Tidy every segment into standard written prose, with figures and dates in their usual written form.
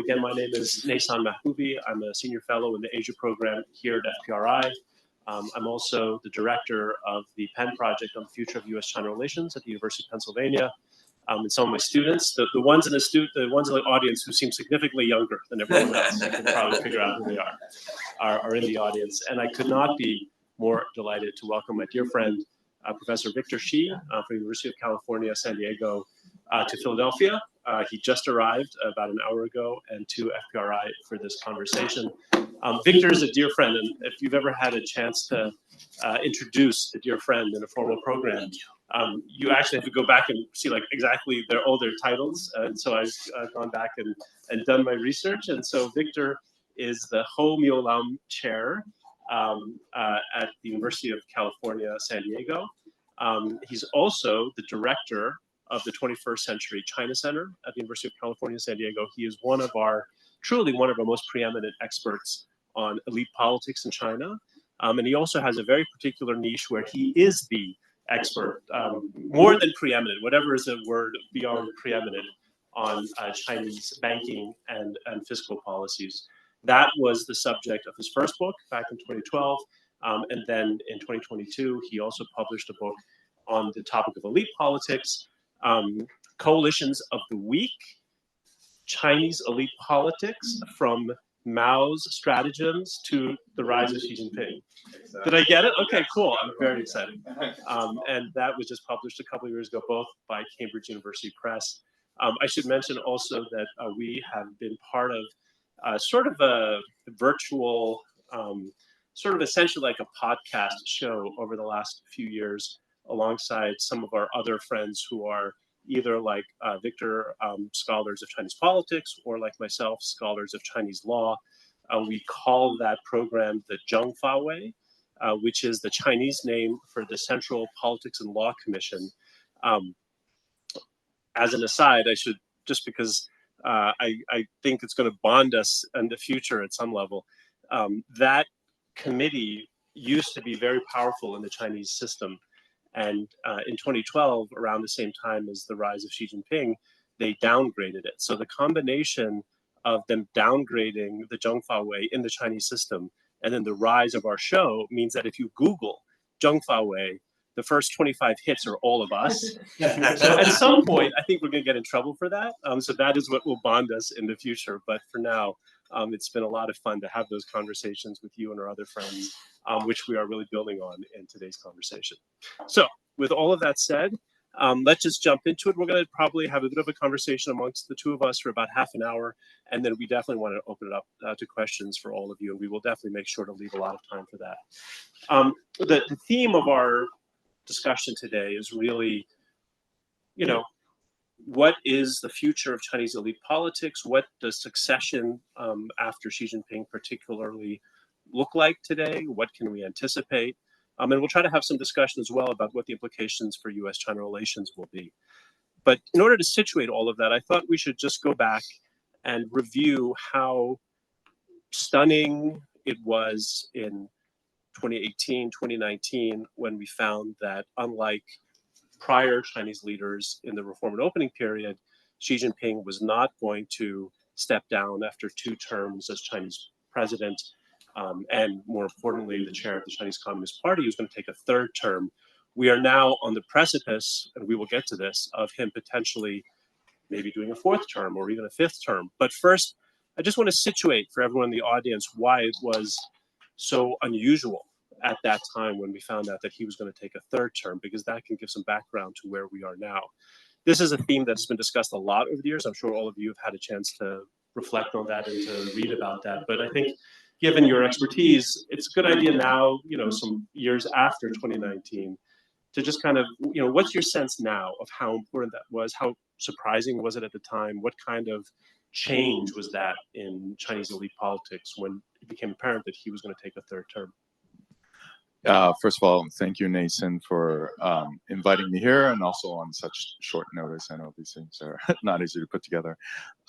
Again, my name is Neysun Mahboubi. I'm a senior fellow in the Asia program here at FPRI. I'm also the director of the Penn Project on the Future of U.S.-China Relations at the University of Pennsylvania. And some of my students, the ones in the audience who seem significantly younger than everyone else, you can probably figure out who they are in the audience. And I could not be more delighted to welcome my dear friend, Professor Victor Shih from the University of California, San Diego, to Philadelphia. He just arrived about an hour ago and to FPRI for this conversation. Victor is a dear friend, and if you've ever had a chance to introduce a dear friend in a formal program, you actually have to go back and see like exactly all their titles. And so I've gone back and done my research. And so Victor is the Ho Myo Lam Chair at the University of California, San Diego. He's also the director of the 21st Century China Center at the University of California, San Diego. He is truly one of our most preeminent experts on elite politics in China. And he also has a very particular niche where he is the expert, more than preeminent, whatever is a word beyond preeminent, on Chinese banking and fiscal policies. That was the subject of his first book back in 2012. And then in 2022, he also published a book on the topic of elite politics, Coalitions of the Weak, Chinese Elite Politics from Mao's Stratagems to the Rise of Xi Jinping. Did I get it? Okay, cool. I'm very excited. And that was just published a couple of years ago, both by Cambridge University Press. I should mention also that we have been part of sort of a virtual, sort of essentially like a podcast show over the last few years, alongside some of our other friends who are either like Victor, scholars of Chinese politics, or like myself, scholars of Chinese law. We call that program the Zhengfawei, which is the Chinese name for the Central Politics and Law Commission. As an aside, I should, just because I think it's going to bond us in the future at some level, that committee used to be very powerful in the Chinese system. And in 2012, around the same time as the rise of Xi Jinping, they downgraded it. So the combination of them downgrading the Zhengfawei in the Chinese system and then the rise of our show means that if you Google Zhengfawei, the first 25 hits are all of us. So at some point, I think we're going to get in trouble for that. So that is what will bond us in the future. But for now, it's been a lot of fun to have those conversations with you and our other friends, which we are really building on in today's conversation. So with all of that said, let's just jump into it. We're going to probably have a bit of a conversation amongst the two of us for about half an hour, and then we definitely want to open it up to questions for all of you, and we will definitely make sure to leave a lot of time for that. The theme of our discussion today is really, what is the future of Chinese elite politics? What does succession after Xi Jinping particularly look like today? What can we anticipate? And we'll try to have some discussion as well about what the implications for U.S.-China relations will be. But in order to situate all of that, I thought we should just go back and review how stunning it was in 2018, 2019, when we found that unlike prior Chinese leaders in the reform and opening period, Xi Jinping was not going to step down after 2 terms as Chinese president, and more importantly, the chair of the Chinese Communist Party. He was going to take a 3rd term. We are now on the precipice, and we will get to this, of him potentially maybe doing a 4th term or even a 5th term. But first, I just want to situate for everyone in the audience why it was so unusual at that time when we found out that he was going to take a 3rd term, because that can give some background to where we are now. This is a theme that's been discussed a lot over the years. I'm sure all of you have had a chance to reflect on that and to read about that. But I think given your expertise, it's a good idea now, some years after 2019, to just kind of, what's your sense now of how important that was? How surprising was it at the time? What kind of change was that in Chinese elite politics when it became apparent that he was going to take a 3rd term? First of all, thank you, Neysun, for inviting me here, and also on such short notice. I know these things are not easy to put together.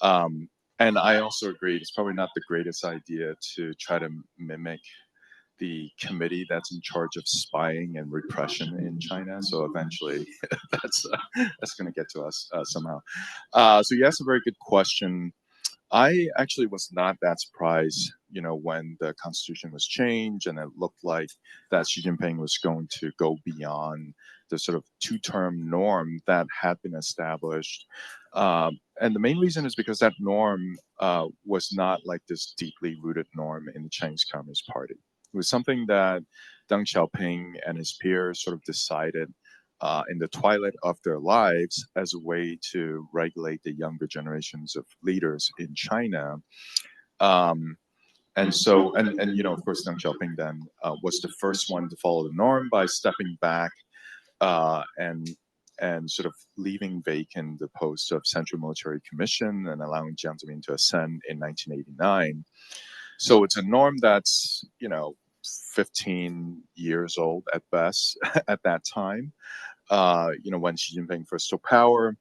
And I also agree, it's probably not the greatest idea to try to mimic the committee that's in charge of spying and repression in China. So eventually, that's going to get to us somehow. So you asked a very good question. I actually was not that surprised, when the constitution was changed and it looked like that Xi Jinping was going to go beyond the sort of two-term norm that had been established. And the main reason is because that norm was not like this deeply rooted norm in the Chinese Communist Party. It was something that Deng Xiaoping and his peers sort of decided in the twilight of their lives as a way to regulate the younger generations of leaders in China. And so, of course, Deng Xiaoping then was the first one to follow the norm by stepping back and sort of leaving vacant the post of Central Military Commission and allowing Jiang Zemin to ascend in 1989. So it's a norm that's, 15 years old at best at that time. When Xi Jinping first took power,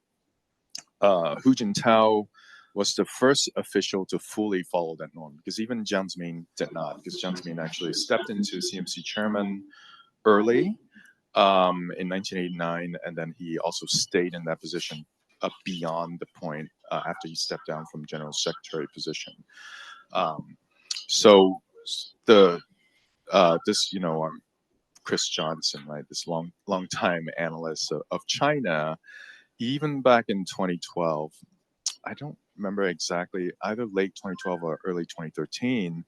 Hu Jintao was the first official to fully follow that norm, because even Jiang Zemin did not, because Jiang Zemin actually stepped into CMC chairman early in 1989, and then he also stayed in that position beyond the point after he stepped down from general secretary position. So the Chris Johnson, right, this long time analyst of China, even back in 2012, I don't remember exactly, either late 2012 or early 2013,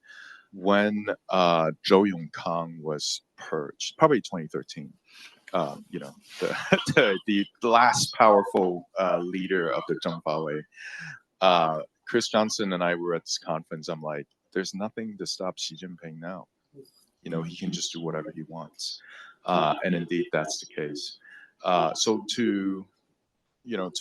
when Zhou Yongkang was purged, probably 2013. The last powerful leader of the Zheng Fawei. Chris Johnson and I were at this conference. I'm like, there's nothing to stop Xi Jinping now. He can just do whatever he wants. And indeed, that's the case. So to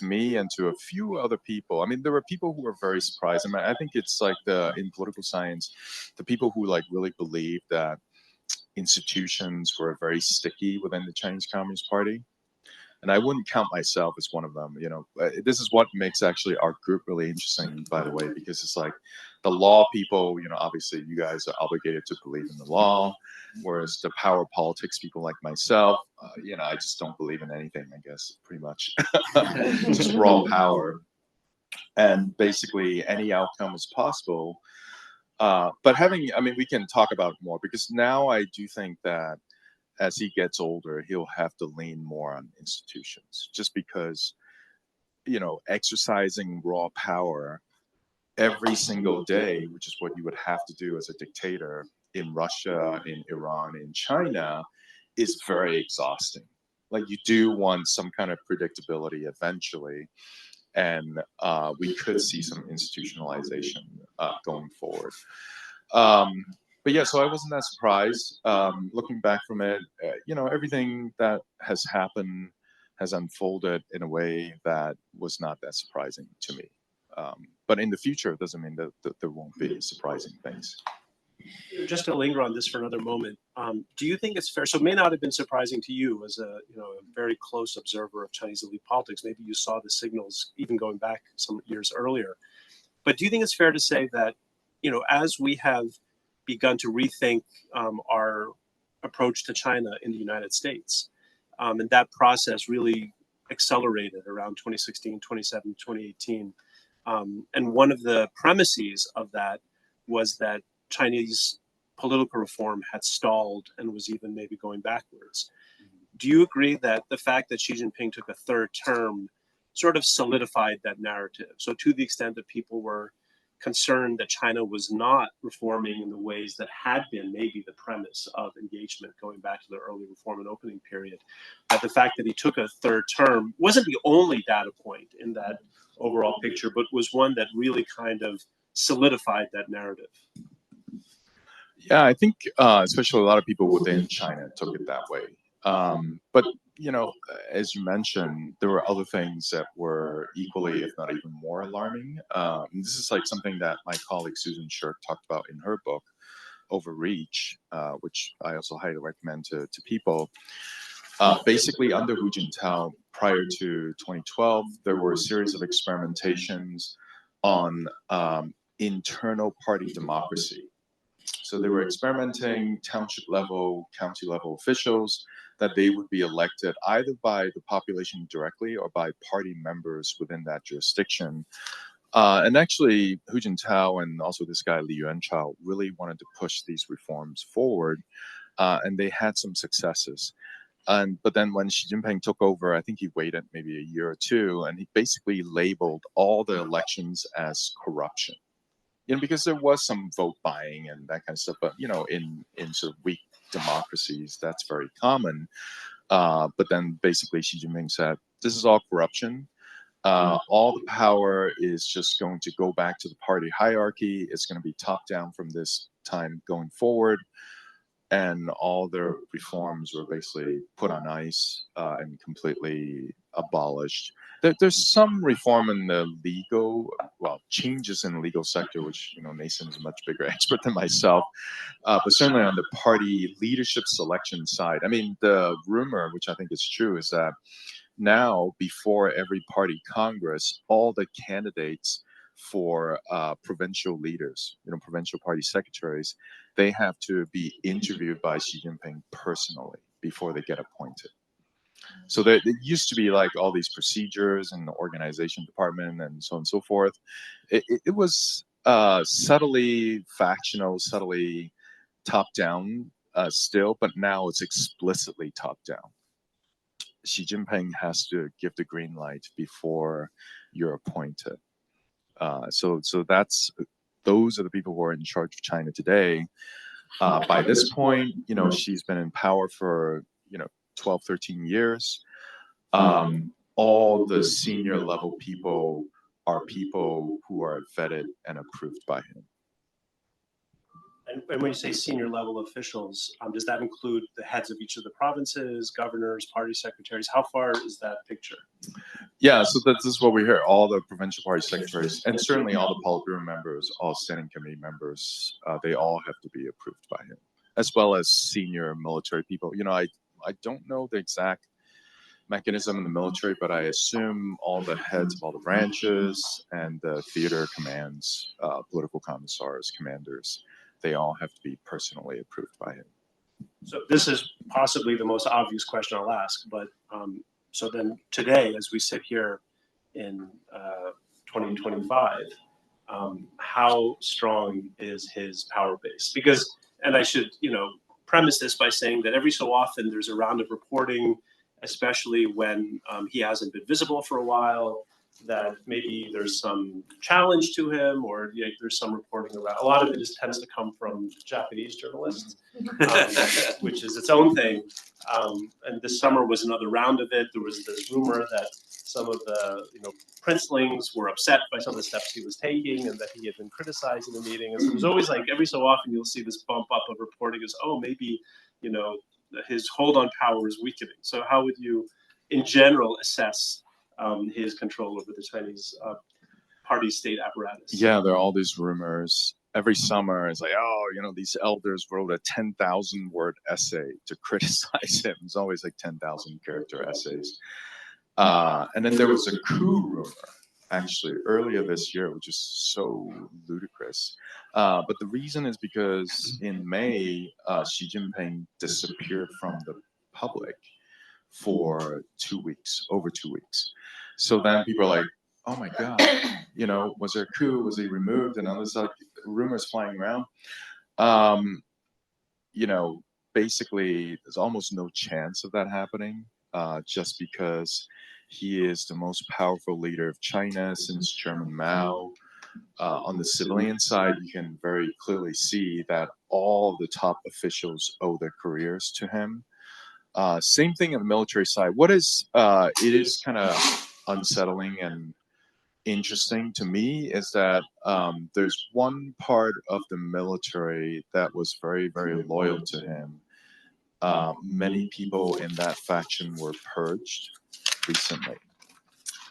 me and to a few other people, I mean, there were people who were very surprised. I mean, I think it's like in political science, the people who like really believe that institutions were very sticky within the Chinese Communist Party. And I wouldn't count myself as one of them. This is what makes actually our group really interesting, by the way, because it's like the law people, obviously you guys are obligated to believe in the law, whereas the power politics people like myself, I just don't believe in anything, I guess, pretty much. Just raw power. And basically any outcome is possible. But we can talk about it more, because now I do think that as he gets older, he'll have to lean more on institutions, just because, exercising raw power every single day, which is what you would have to do as a dictator in Russia, in Iran, in China, is very exhausting. Like, you do want some kind of predictability eventually. And we could see some institutionalization going forward. But yeah, so I wasn't that surprised. Looking back from it, everything that has happened has unfolded in a way that was not that surprising to me. But in the future, it doesn't mean that there won't be surprising things. Just to linger on this for another moment, do you think it's fair? So it may not have been surprising to you as a very close observer of Chinese elite politics. Maybe you saw the signals even going back some years earlier. But do you think it's fair to say that, as we have begun to rethink our approach to China in the United States, and that process really accelerated around 2016, 2017, 2018. And one of the premises of that was that Chinese political reform had stalled and was even maybe going backwards. Do you agree that the fact that Xi Jinping took a third term sort of solidified that narrative? So to the extent that people were concerned that China was not reforming in the ways that had been maybe the premise of engagement going back to the early reform and opening period, that the fact that he took a third term wasn't the only data point in that overall picture, but was one that really kind of solidified that narrative. Yeah, I think especially a lot of people within China took it that way. But, as you mentioned, there were other things that were equally, if not even more alarming. This is like something that my colleague Susan Shirk talked about in her book, Overreach, which I also highly recommend to people. Basically, under Hu Jintao, prior to 2012, there were a series of experimentations on internal party democracy. So they were experimenting township level, county level officials, that they would be elected either by the population directly or by party members within that jurisdiction. And actually, Hu Jintao and also this guy Li Yuanchao really wanted to push these reforms forward, and they had some successes. But then when Xi Jinping took over, I think he waited maybe a year or two, and he basically labeled all the elections as corruption. Because there was some vote buying and that kind of stuff, but in sort of weak democracies, that's very common. But then basically Xi Jinping said, "This is all corruption. All the power is just going to go back to the party hierarchy. It's going to be top down from this time going forward." And all their reforms were basically put on ice and completely abolished. There's some reform in the changes in the legal sector, which Neysun is a much bigger expert than myself. But certainly on the party leadership selection side, I mean, the rumor, which I think is true, is that now before every party congress, all the candidates for provincial leaders, provincial party secretaries, they have to be interviewed by Xi Jinping personally before they get appointed. So there used to be like all these procedures and the organization department and so on and so forth. It was subtly factional, subtly top down still, but now it's explicitly top down. Xi Jinping has to give the green light before you're appointed. So those are the people who are in charge of China today. By this point, she's been in power for 12, 13 years. All the senior level people are people who are vetted and approved by him. And when you say senior level officials, does that include the heads of each of the provinces, governors, party secretaries? How far is that picture? Yeah, so this is what we hear. All the provincial party secretaries, and certainly all the Politburo members, all standing committee members, they all have to be approved by him, as well as senior military people. I don't know the exact mechanism in the military, but I assume all the heads of all the branches and the theater commands, political commissars, commanders, they all have to be personally approved by him. So this is possibly the most obvious question I'll ask, but so then today, as we sit here in 2025, how strong is his power base? Because, and I should, premise this by saying that every so often there's a round of reporting, especially when he hasn't been visible for a while, that maybe there's some challenge to him, or there's some reporting around. A lot of it tends to come from Japanese journalists, which is its own thing. And this summer was another round of it. There was this rumor that some of the princelings were upset by some of the steps he was taking, and that he had been criticized in the meeting. And so there's always like every so often you'll see this bump up of reporting as, oh, maybe his hold on power is weakening. So how would you, in general, assess his control over the Chinese party state apparatus? Yeah, there are all these rumors. Every summer, it's like, these elders wrote a 10,000 word essay to criticize him. It's always like 10,000 character essays. And then there was a coup rumor, actually, earlier this year, which is so ludicrous. But the reason is because in May, Xi Jinping disappeared from the public for 2 weeks, over 2 weeks. So then people are like, oh my God, was there a coup? Was he removed? And all this like rumors flying around. Basically, there's almost no chance of that happening, just because he is the most powerful leader of China since Chairman Mao. On the civilian side, you can very clearly see that all the top officials owe their careers to him. Same thing on the military side. It is kind of unsettling and interesting to me is that there's one part of the military that was very, very loyal to him. Many people in that faction were purged recently.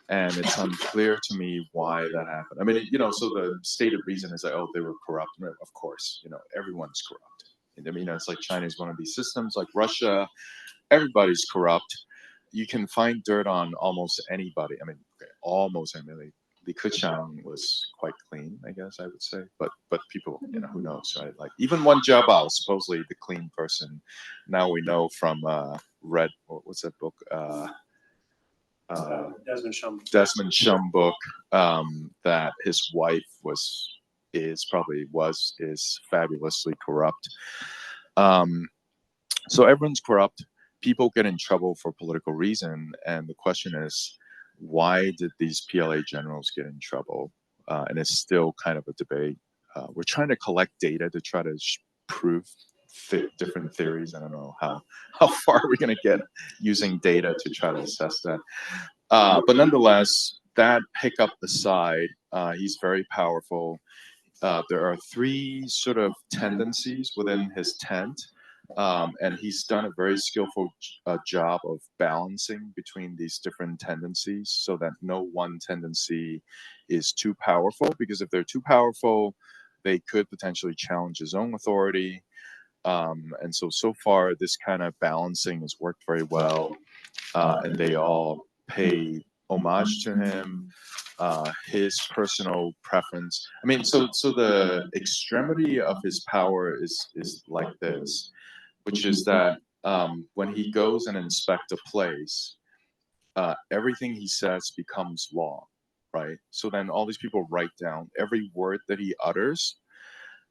And it's unclear to me why that happened. I mean, so the stated reason is that, they were corrupt. Of course, everyone's corrupt. I mean, it's like China is one of these systems, like Russia. Everybody's corrupt. You can find dirt on almost anybody. I mean, almost anybody. Li Keqiang was quite clean, I guess I would say. But people, who knows, right? Like even Wen Jiabao, supposedly the clean person. Now we know from what's that book? Desmond Shum book that his wife is fabulously corrupt. So everyone's corrupt. People get in trouble for political reason, and the question is, why did these PLA generals get in trouble? And it's still kind of a debate. We're trying to collect data to try to prove different theories. I don't know how far we're going to get using data to try to assess that. But nonetheless, that hiccup aside, he's very powerful. There are three sort of tendencies within his tent. And he's done a very skillful job of balancing between these different tendencies so that no one tendency is too powerful, because if they're too powerful, they could potentially challenge his own authority. And so far, this kind of balancing has worked very well. And they all pay homage to him, his personal preference. I mean, so the extremity of his power is like this, which is that when he goes and inspects a place, everything he says becomes law, right? So then all these people write down every word that he utters.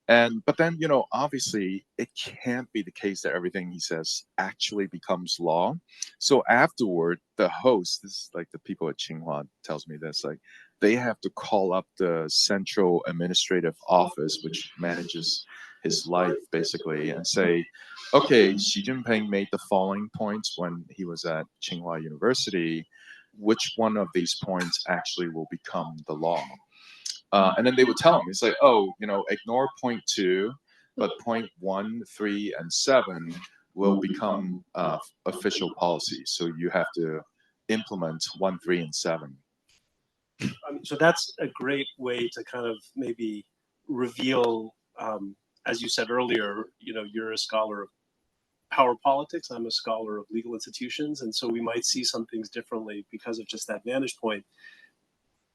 But then, obviously it can't be the case that everything he says actually becomes law. So afterward, the host, this is like the people at Tsinghua tells me this, like they have to call up the central administrative office, which manages his life basically, and say, okay, Xi Jinping made the following points when he was at Tsinghua University. Which one of these points actually will become the law? And then they would tell him, it's like, oh, ignore point 2, but point 1, 3, and 7 will become official policy. So you have to implement 1, 3, and 7. So that's a great way to kind of maybe reveal, as you said earlier, you're a scholar of power politics. I'm a scholar of legal institutions. And so we might see some things differently because of just that vantage point.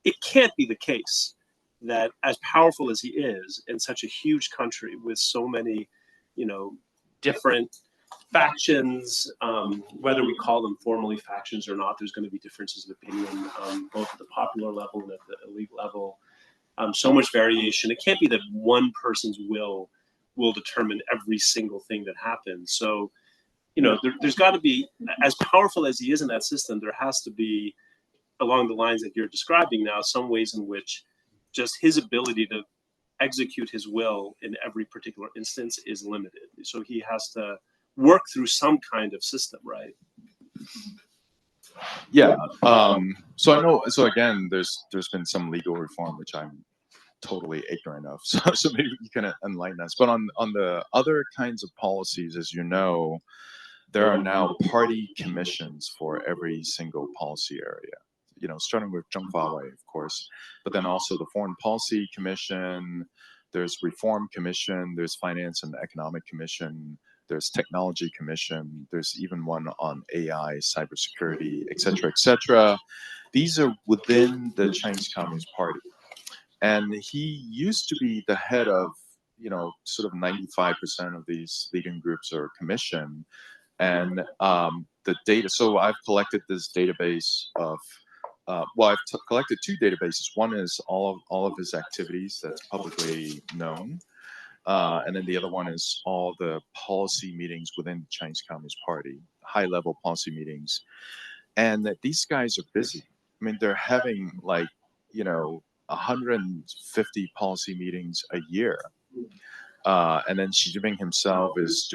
It can't be the case that as powerful as he is in such a huge country with so many, different factions, whether we call them formally factions or not, there's going to be differences of opinion, both at the popular level and at the elite level. So much variation. It can't be that one person's will determine every single thing that happens. So, there's got to be, as powerful as he is in that system, there has to be, along the lines that you're describing now, some ways in which just his ability to execute his will in every particular instance is limited. So he has to work through some kind of system, right? Yeah. So I know. So again, there's been some legal reform which I'm totally ignorant of. So maybe you can enlighten us. But on the other kinds of policies, as you know, there are now party commissions for every single policy area. Starting with Zheng Fawei, of course, but then also the Foreign Policy Commission, there's Reform Commission, there's Finance and Economic Commission, there's Technology Commission, there's even one on AI, cybersecurity, et cetera, et cetera. These are within the Chinese Communist Party. And he used to be the head of, sort of 95% of these leading groups or commission. And the data, so I've collected this database of, I've collected 2 databases. One is all of his activities that's publicly known. And then the other one is all the policy meetings within the Chinese Communist Party, high-level policy meetings. And that these guys are busy. I mean, they're having 150 policy meetings a year. And then Xi Jinping himself is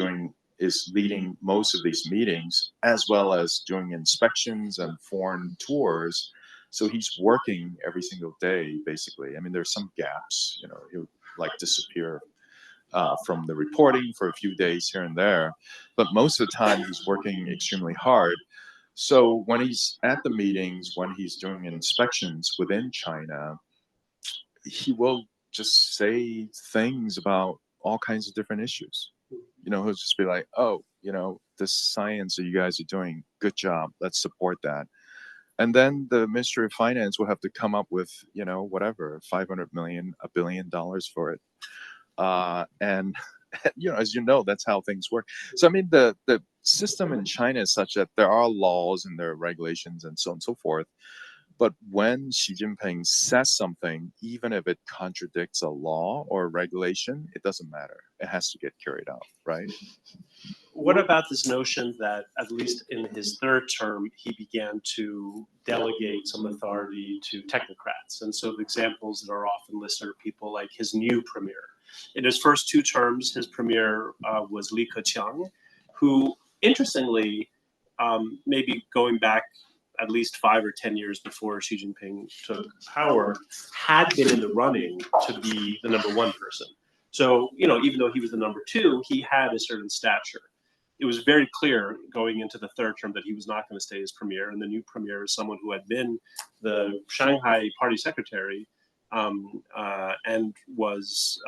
leading most of these meetings, as well as doing inspections and foreign tours. So he's working every single day, basically. I mean, there's some gaps, he'll disappear from the reporting for a few days here and there. But most of the time, he's working extremely hard. So when he's at the meetings, when he's doing inspections within China, he will just say things about all kinds of different issues. He'll just be like, oh, this science that you guys are doing, good job, let's support that. And then the Ministry of Finance will have to come up with, whatever, 500 million, $1 billion for it. And as you know, that's how things work. So I mean, the system in China is such that there are laws and there are regulations and so on and so forth. But when Xi Jinping says something, even if it contradicts a law or a regulation, it doesn't matter. It has to get carried out, right? What about this notion that, at least in his third term, he began to delegate some authority to technocrats? And so the examples that are often listed are people like his new premier. In his first 2 terms, his premier was Li Keqiang, who, interestingly, maybe going back at least 5 or 10 years before Xi Jinping took power, had been in the running to be the #1 person. So, even though he was the #2, he had a certain stature. It was very clear going into the third term that he was not going to stay as premier, and the new premier is someone who had been the Shanghai party secretary and was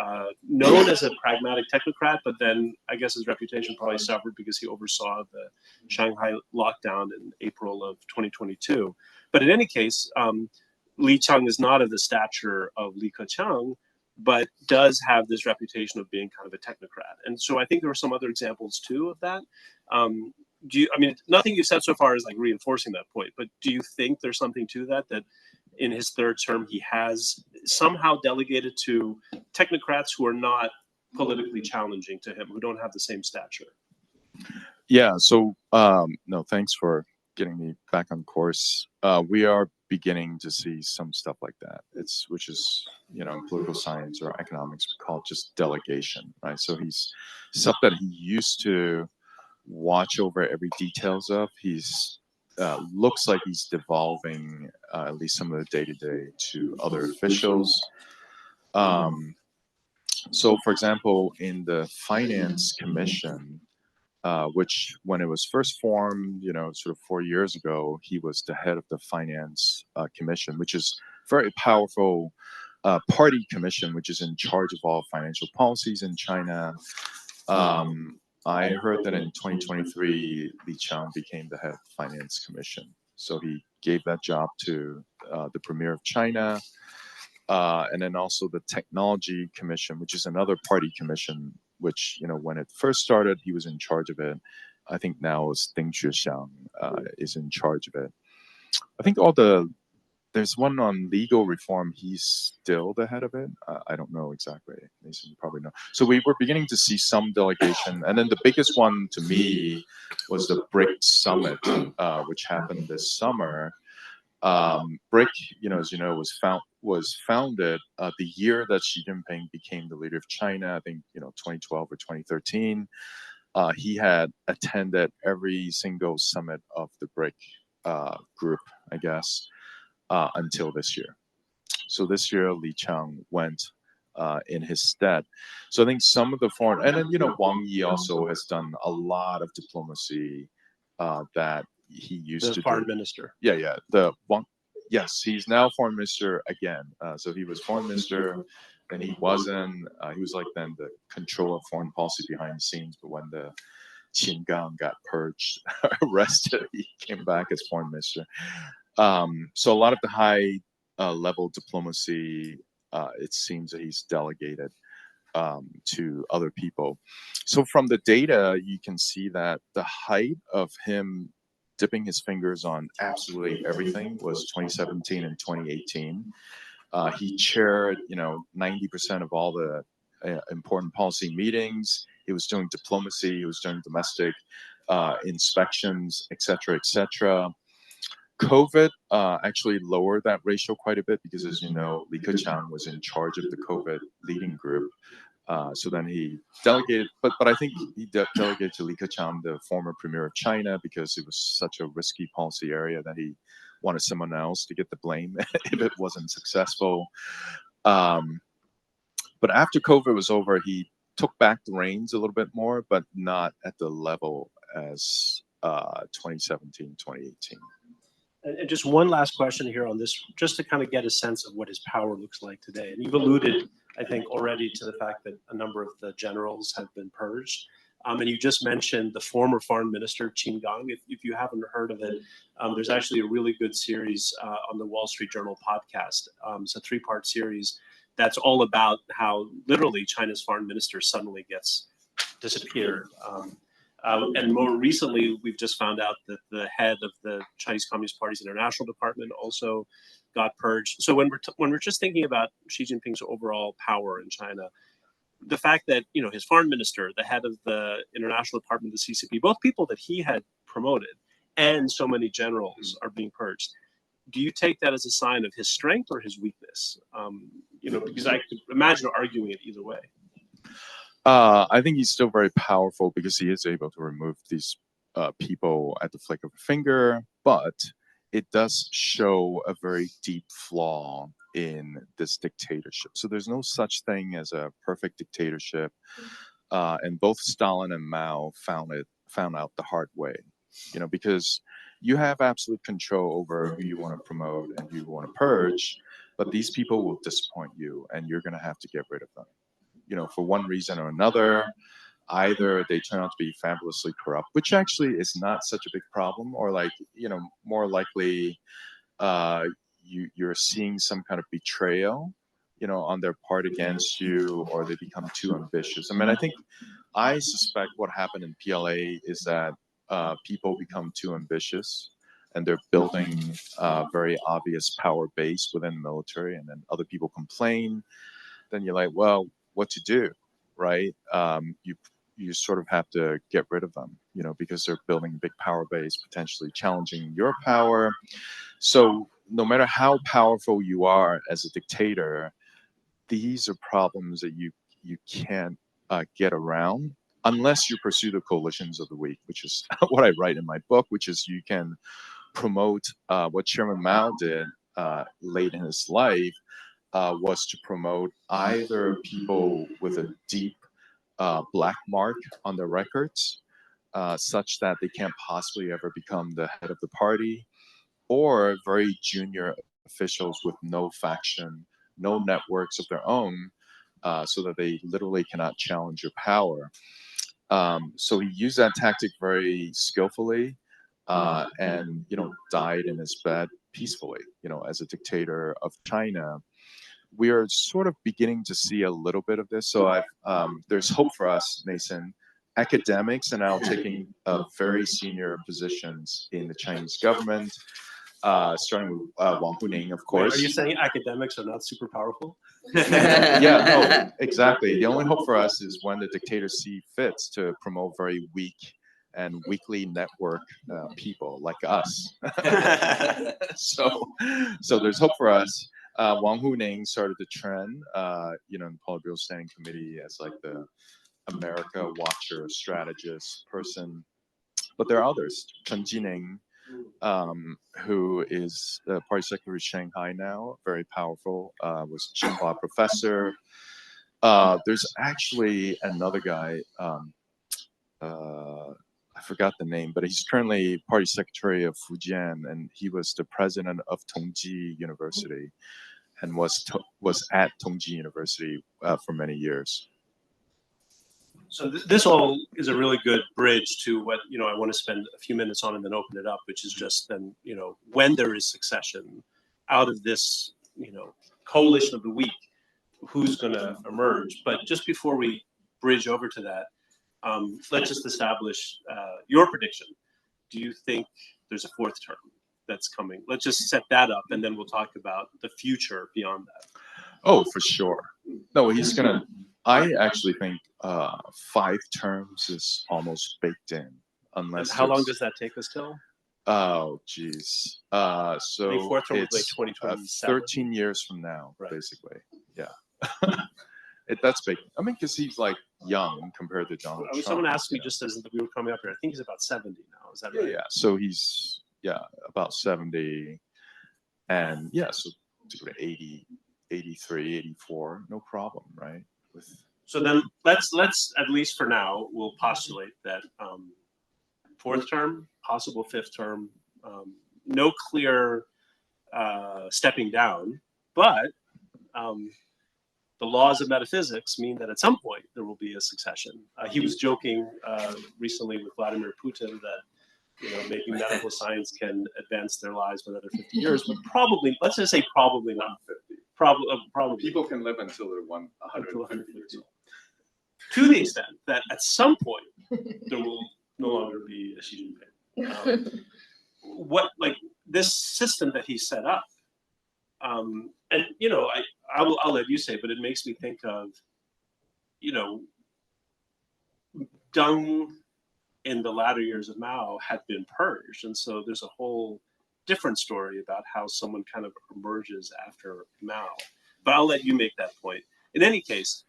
known as a pragmatic technocrat, but then I guess his reputation probably suffered because he oversaw the Shanghai lockdown in April of 2022. But in any case, Li Chang is not of the stature of Li Keqiang, but does have this reputation of being kind of a technocrat. And so I think there are some other examples too of that. Nothing you've said so far is like reinforcing that point, but do you think there's something to that in his third term, he has somehow delegated to technocrats who are not politically challenging to him, who don't have the same stature? Yeah, so no, thanks for getting me back on course. We are beginning to see some stuff like that. Which is, in political science or economics, we call it just delegation, right? So he's stuff that he used to watch over every details of. He's looks like he's devolving at least some of the day-to-day to other officials. So, for example, in the Finance Commission, which when it was first formed, sort of 4 years ago, he was the head of the Finance Commission, which is very powerful party commission, which is in charge of all financial policies in China. I heard that in 2023, Li Qiang became the head of the Finance Commission. So he gave that job to the Premier of China. And then also the Technology Commission, which is another party commission, which, when it first started, he was in charge of it. I think now it's Ding Xuexiang is in charge of it. I think there's one on legal reform. He's still the head of it. I don't know exactly. Neysun, you probably know. So we were beginning to see some delegation. And then the biggest one to me was the BRIC summit, which happened this summer. BRIC, as you know, was founded the year that Xi Jinping became the leader of China. I think 2012 or 2013. He had attended every single summit of the BRIC group, I guess, until this year. So this year, Li Qiang went in his stead. So I think some of the foreign, and then Wang Yi also has done a lot of diplomacy that he used to do. The foreign minister. Yeah. Yes, he's now foreign minister again. So he was foreign minister, then he wasn't. He was like then the controller of foreign policy behind the scenes. But when the Qingang got purged, arrested, he came back as foreign minister. So a lot of the high level diplomacy, it seems that he's delegated to other people. So from the data, you can see that the height of him dipping his fingers on absolutely everything was 2017 and 2018. He chaired, 90% of all the important policy meetings. He was doing diplomacy. He was doing domestic inspections, et cetera. COVID actually lowered that ratio quite a bit because, as you know, Li Keqiang was in charge of the COVID leading group. So then he delegated, but I think he delegated to Li Keqiang, the former premier of China, because it was such a risky policy area that he wanted someone else to get the blame if it wasn't successful. But after COVID was over, he took back the reins a little bit more, but not at the level as 2017, 2018. And just one last question here on this, just to kind of get a sense of what his power looks like today. And you've alluded, I think, already to the fact that a number of the generals have been purged. And you just mentioned the former foreign minister, Qingang. If you haven't heard of it, there's actually a really good series on the Wall Street Journal podcast. It's a 3-part series that's all about how literally China's foreign minister suddenly gets disappeared. And more recently, we've just found out that the head of the Chinese Communist Party's international department also got purged. So when we're just thinking about Xi Jinping's overall power in China, the fact that his foreign minister, the head of the international department of the CCP, both people that he had promoted, and so many generals are being purged. Do you take that as a sign of his strength or his weakness? Because I could imagine arguing it either way. I think he's still very powerful because he is able to remove these people at the flick of a finger, but it does show a very deep flaw in this dictatorship. So there's no such thing as a perfect dictatorship, and both Stalin and Mao found out the hard way, because you have absolute control over who you want to promote and who you want to purge, but these people will disappoint you, and you're going to have to get rid of them. For one reason or another, either they turn out to be fabulously corrupt, which actually is not such a big problem, or more likely you're seeing some kind of betrayal, on their part against you, or they become too ambitious. I suspect what happened in PLA is that people become too ambitious, and they're building a very obvious power base within the military, and then other people complain. Then you're like, well, what to do, right? You sort of have to get rid of them, because they're building a big power base, potentially challenging your power. So no matter how powerful you are as a dictator, these are problems that you can't get around unless you pursue the coalitions of the weak, which is what I write in my book, which is you can promote what Chairman Mao did late in his life, was to promote either people with a deep black mark on their records, such that they can't possibly ever become the head of the party, or very junior officials with no faction, no networks of their own, so that they literally cannot challenge your power. So he used that tactic very skillfully, and died in his bed peacefully, as a dictator of China. We are sort of beginning to see a little bit of this. So there's hope for us, Neysun. Academics are now taking very senior positions in the Chinese government, starting with Wang Huning, of course. Are you saying academics are not super powerful? Yeah, no, exactly. The only hope for us is when the dictator see fits to promote very weak and weakly network people like us. So there's hope for us. Wang Huning started the trend, in the Politburo Standing Committee as like the America watcher, strategist person. But there are others. Chen Jining, who is the party secretary of Shanghai now, very powerful, was Tsinghua professor. There's actually another guy, I forgot the name, but he's currently party secretary of Fujian, and he was the president of Tongji University, and was at Tongji University for many years. So this all is a really good bridge to what I want to spend a few minutes on and then open it up, which is just then when there is succession out of this coalition of the weak, who's going to emerge. But just before we bridge over to that, let's just establish your prediction. Do you think there's a fourth term that's coming? Let's just set that up, and then we'll talk about the future beyond that. Oh, for sure. No, he's gonna. I actually think 5 terms is almost baked in, unless. And how long does that take us till? Oh, geez. So fourth term it's was like 2027. 13 years from now, right. Basically. Yeah. That's big. I mean, because he's like young compared to Donald Trump. Someone asked me just as we were coming up here. I think he's about 70 now. Is that right? Yeah. So he's about 70, and so to go to 80, 83, 84, no problem, right? So then let's at least for now we'll postulate that fourth term, possible fifth term, no clear stepping down, but the laws of metaphysics mean that at some point there will be a succession. He was joking recently with Vladimir Putin that making medical science can advance their lives for another 50 years, but probably, let's just say probably not 50. Probably people can live until they're 150 years old. to the extent that at some point there will no longer be a Xi Jinping. What, like, this system that he set up, and I'll let you say, but it makes me think of, Deng in the latter years of Mao had been purged, and so there's a whole different story about how someone kind of emerges after Mao. But I'll let you make that point. In any case,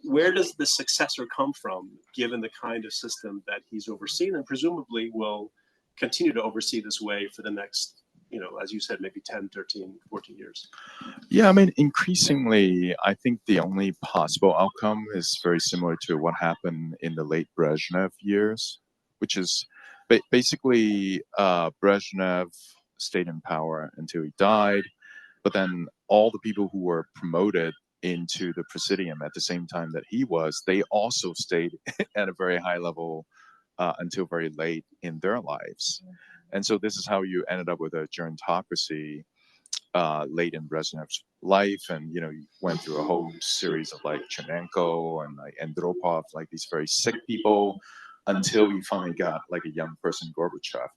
where does the successor come from, given the kind of system that he's overseen and presumably will continue to oversee this way for the next, as you said, maybe 10, 13, 14 years? Yeah, I mean, increasingly, I think the only possible outcome is very similar to what happened in the late Brezhnev years, which is basically Brezhnev stayed in power until he died, but then all the people who were promoted into the presidium at the same time that he was, they also stayed at a very high level until very late in their lives. And so this is how you ended up with a gerontocracy late in Brezhnev's life, and you went through a whole series of like Chernenko and like Andropov, like these very sick people, until you finally got like a young person, Gorbachev.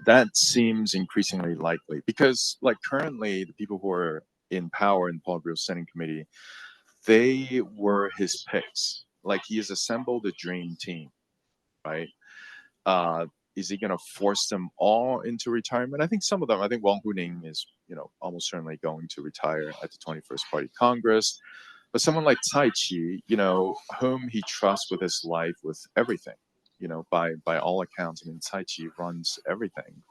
That seems increasingly likely because, like, currently the people who are in power in the Politburo Standing Committee, they were his picks. Like, he has assembled a dream team, right? Is he going to force them all into retirement? I think some of them. I think Wang Huning is, almost certainly going to retire at the 21st Party Congress. But someone like Cai Qi, whom he trusts with his life, with everything, by all accounts, I mean, Cai Qi runs everything.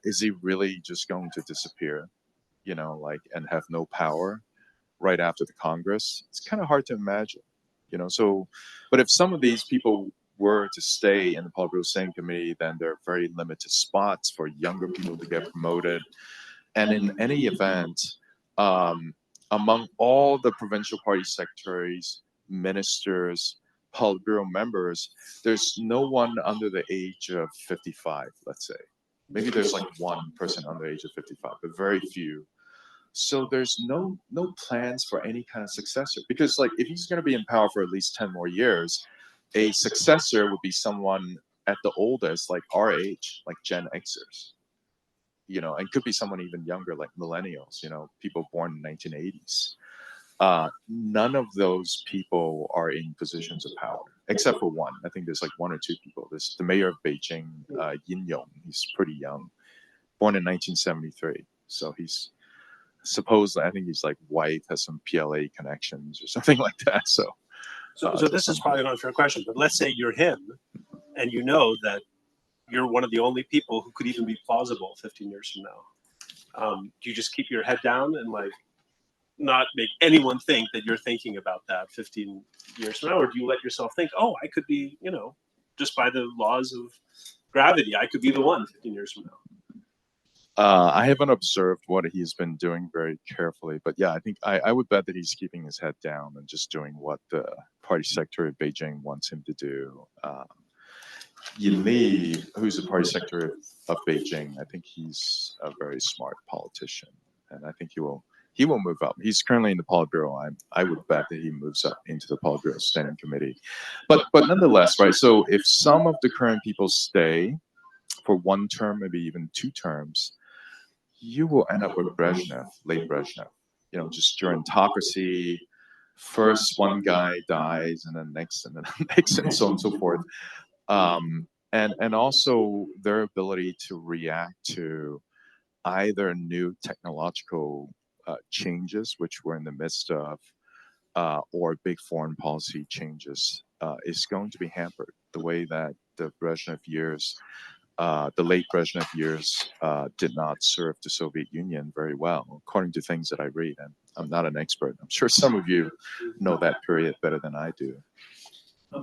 Is he really just going to disappear, and have no power right after the Congress? It's kind of hard to imagine, So, but if some of these people were to stay in the Politburo Standing Committee, then there are very limited spots for younger people to get promoted. And in any event, among all the provincial party secretaries, ministers, Politburo members, there's no one under the age of 55, let's say. Maybe there's like one person under the age of 55, but very few. So there's no plans for any kind of successor, because like if he's going to be in power for at least 10 more years, a successor would be someone at the oldest, like our age, like Gen Xers, and could be someone even younger, like millennials, people born in 1980s. None of those people are in positions of power, except for one. I think there's like one or two people. There's the mayor of Beijing, Yin Yong. He's pretty young, born in 1973. So he's supposedly, I think his like wife has some PLA connections or something like that. So this is probably an unfair question, but let's say you're him and you know that you're one of the only people who could even be plausible 15 years from now. Do you just keep your head down and like not make anyone think that you're thinking about that 15 years from now? Or do you let yourself think, oh, I could be, just by the laws of gravity, I could be the one 15 years from now? I haven't observed what he's been doing very carefully, but yeah, I think I would bet that he's keeping his head down and just doing what the party secretary of Beijing wants him to do. Yin Li, who's the party secretary of Beijing, I think he's a very smart politician, and I think he will move up. He's currently in the Politburo. I would bet that he moves up into the Politburo Standing Committee. But nonetheless, right? So if some of the current people stay for one term, maybe even two terms, you will end up with Brezhnev, late Brezhnev. Just gerontocracy. First one guy dies, and then next, and then next, and so on and so forth. And also their ability to react to either new technological changes, which we're in the midst of, or big foreign policy changes, is going to be hampered. The way that the Brezhnev years, the late Brezhnev years, did not serve the Soviet Union very well, according to things that I read. And I'm not an expert. I'm sure some of you know that period better than I do.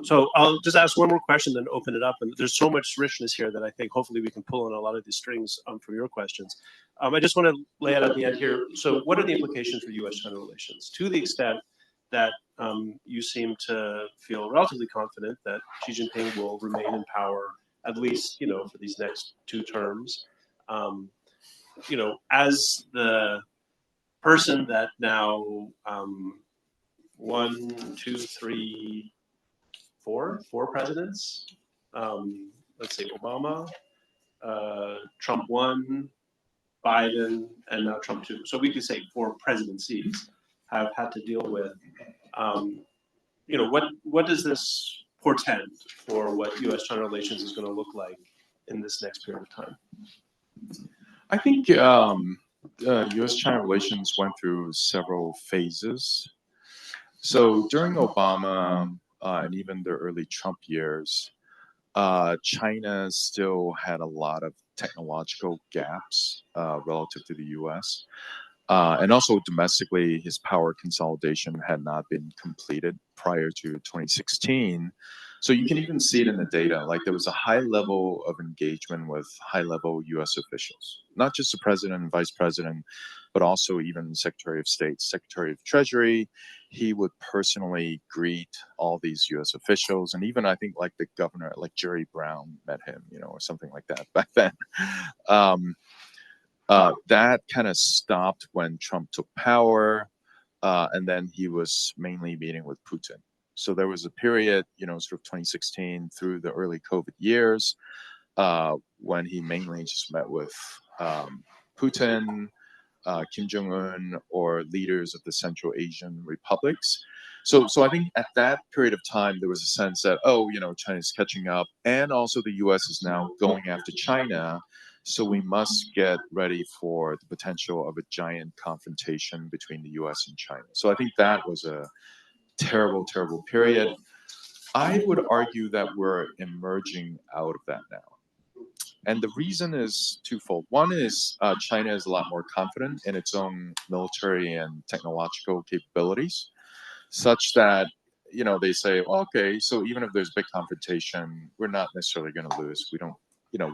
So I'll just ask one more question, then open it up. And there's so much richness here that I think hopefully we can pull on a lot of these strings from your questions. I just want to lay out at the end here. So what are the implications for U.S.-China relations? To the extent that you seem to feel relatively confident that Xi Jinping will remain in power, at least, for these next two terms, as the person that now one, two, three, four presidents. Let's say Obama, Trump 1, Biden, and now Trump 2. So we could say 4 presidencies have had to deal with. What does this portend for what U.S.-China relations is going to look like in this next period of time? I think U.S.-China relations went through several phases. So during Obama and even the early Trump years, China still had a lot of technological gaps relative to the U.S. And also domestically, his power consolidation had not been completed prior to 2016. So you can even see it in the data. Like there was a high level of engagement with high-level U.S. officials, not just the president and vice president, but also even Secretary of State, Secretary of Treasury. He would personally greet all these U.S. officials, and even I think like the governor, like Jerry Brown, met him, or something like that back then. That kind of stopped when Trump took power, and then he was mainly meeting with Putin. So there was a period, sort of 2016 through the early COVID years, when he mainly just met with Putin, Kim Jong-un, or leaders of the Central Asian republics. So I think at that period of time, there was a sense that, China's catching up, and also the U.S. is now going after China. So we must get ready for the potential of a giant confrontation between the U.S. and China. So I think that was a terrible, terrible period. I would argue that we're emerging out of that now. And the reason is twofold. One is China is a lot more confident in its own military and technological capabilities, such that, they say, okay, so even if there's big confrontation, we're not necessarily going to lose. We don't,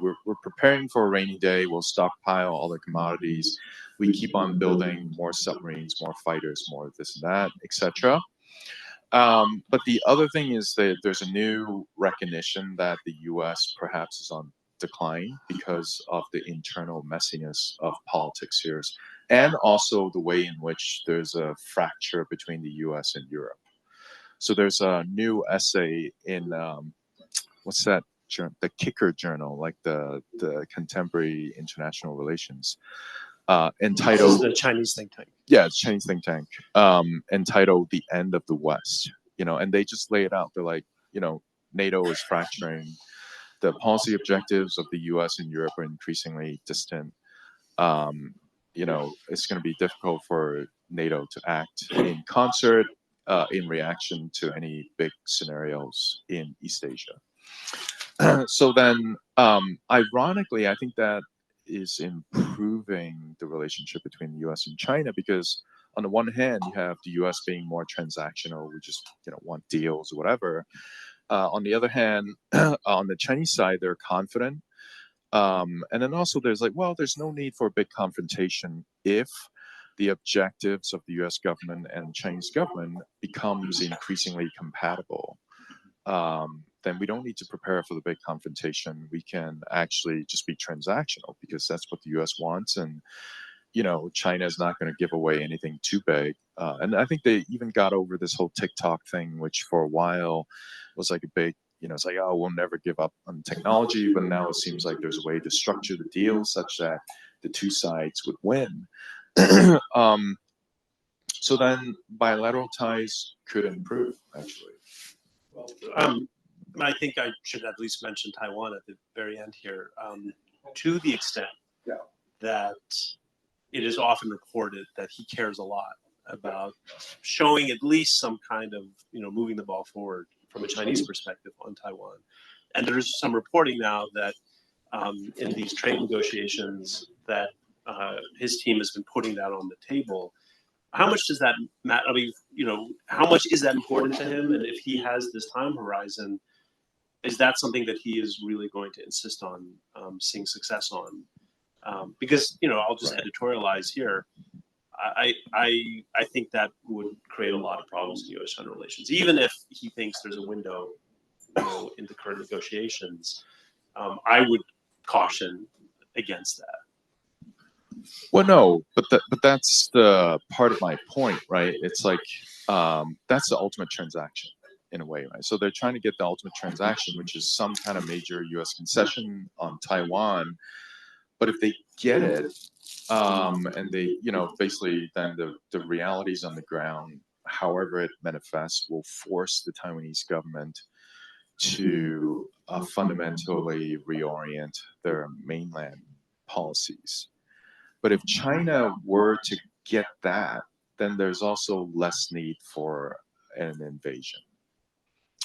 we're preparing for a rainy day. We'll stockpile all the commodities. We keep on building more submarines, more fighters, more of this and that, etc. But the other thing is that there's a new recognition that the U.S. perhaps is on decline because of the internal messiness of politics here, and also the way in which there's a fracture between the U.S. and Europe. So there's a new essay in what's that? The Kicker Journal, like the Contemporary International Relations, entitled, this is the Chinese think tank. Yeah, it's Chinese think tank, entitled "The End of the West." And they just lay it out. They're like, NATO is fracturing. The policy objectives of the U.S. and Europe are increasingly distant. It's going to be difficult for NATO to act in concert in reaction to any big scenarios in East Asia. So then, ironically, I think that is improving the relationship between the U.S. and China, because on the one hand, you have the U.S. being more transactional. We just, want deals or whatever. On the other hand, on the Chinese side, they're confident. And then also there's like, well, there's no need for a big confrontation if the objectives of the U.S. government and Chinese government becomes increasingly compatible. Then we don't need to prepare for the big confrontation. We can actually just be transactional, because that's what the U.S. wants. And, China is not going to give away anything too big. And I think they even got over this whole TikTok thing, which for a while was like a big, it's like, oh, we'll never give up on technology. But now it seems like there's a way to structure the deal such that the two sides would win. So then bilateral ties could improve, actually. Well, I think I should at least mention Taiwan at the very end here, to the extent that it is often reported that he cares a lot about showing at least some kind of, moving the ball forward from a Chinese perspective on Taiwan. And there's some reporting now that in these trade negotiations that his team has been putting that on the table. How much does that matter? I mean, how much is that important to him? And if he has this time horizon, is that something that he is really going to insist on seeing success on? Because, I'll just editorialize here. I think that would create a lot of problems in U.S.-China relations, even if he thinks there's a window, in the current negotiations. I would caution against that. Well, no, but that's the part of my point, right? It's like that's the ultimate transaction in a way, right? So they're trying to get the ultimate transaction, which is some kind of major U.S. concession on Taiwan. But if they get it, and they, basically then the realities on the ground, however it manifests, will force the Taiwanese government to fundamentally reorient their mainland policies. But if China were to get that, then there's also less need for an invasion.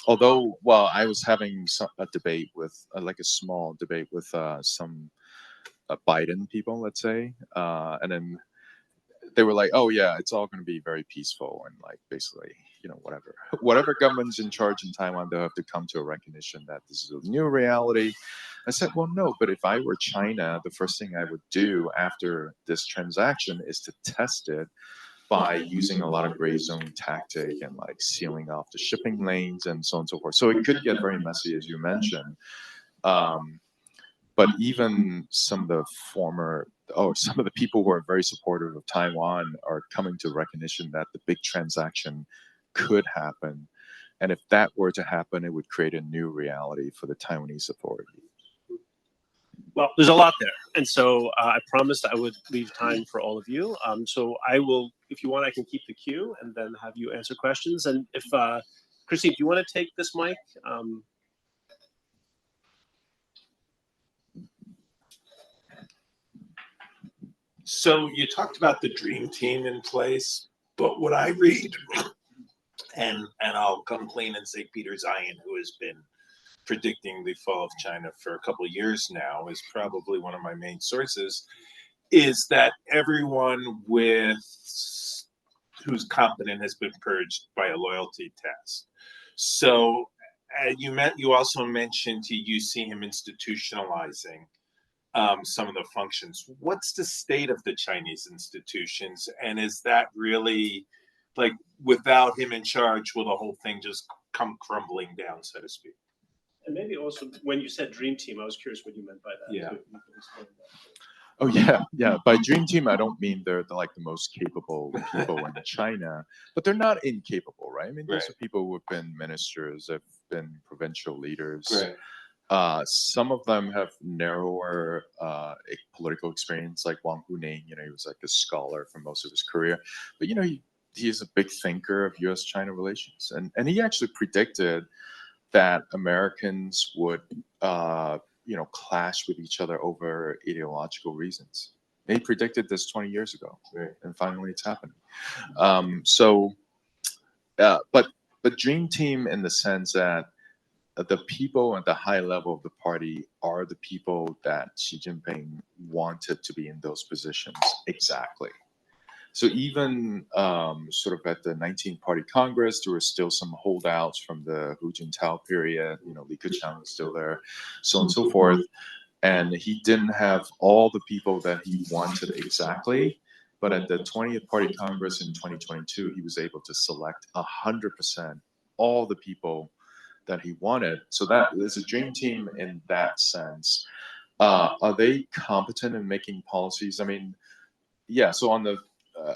Although, well, I was having a debate with, like a small debate with some Biden people, let's say, and then they were like, "Oh yeah, it's all going to be very peaceful and like basically, whatever government's in charge in Taiwan, they'll have to come to a recognition that this is a new reality." I said, "Well, no, but if I were China, the first thing I would do after this transaction is to test it by using a lot of gray zone tactic and like sealing off the shipping lanes and so on and so forth." So it could get very messy, as you mentioned. But even some of the people who are very supportive of Taiwan are coming to recognition that the big transaction could happen. And if that were to happen, it would create a new reality for the Taiwanese authority. Well, there's a lot there. And so I promised I would leave time for all of you. So I will, if you want, I can keep the queue and then have you answer questions. And if, Christine, do you want to take this mic? So you talked about the dream team in place, but what I read, and I'll come clean and say Peter Zion, who has been predicting the fall of China for a couple of years now, is probably one of my main sources, is that everyone who's competent has been purged by a loyalty test. So you also mentioned you see him institutionalizing some of the functions. What's the state of the Chinese institutions, and is that really, like, without him in charge, will the whole thing just come crumbling down, so to speak? And maybe also, when you said dream team, I was curious what you meant by that. Yeah. Too. You can explain that. Oh yeah. By dream team, I don't mean they're like the most capable people in China, but they're not incapable, right? I mean, these are people who have been ministers, have been provincial leaders. Right. Some of them have narrower political experience, like Wang Huning. He was like a scholar for most of his career, but he is a big thinker of U.S.-China relations, and he actually predicted that Americans would clash with each other over ideological reasons. He predicted this 20 years ago, and finally it's happening. But dream team in the sense that the people at the high level of the party are the people that Xi Jinping wanted to be in those positions exactly. So even sort of at the 19th Party Congress, there were still some holdouts from the Hu Jintao period. Li Keqiang was still there, so on and so forth. And he didn't have all the people that he wanted exactly. But at the 20th Party Congress in 2022, he was able to select 100% all the people that he wanted. So that is a dream team in that sense. Are they competent in making policies? I mean, yeah. So on the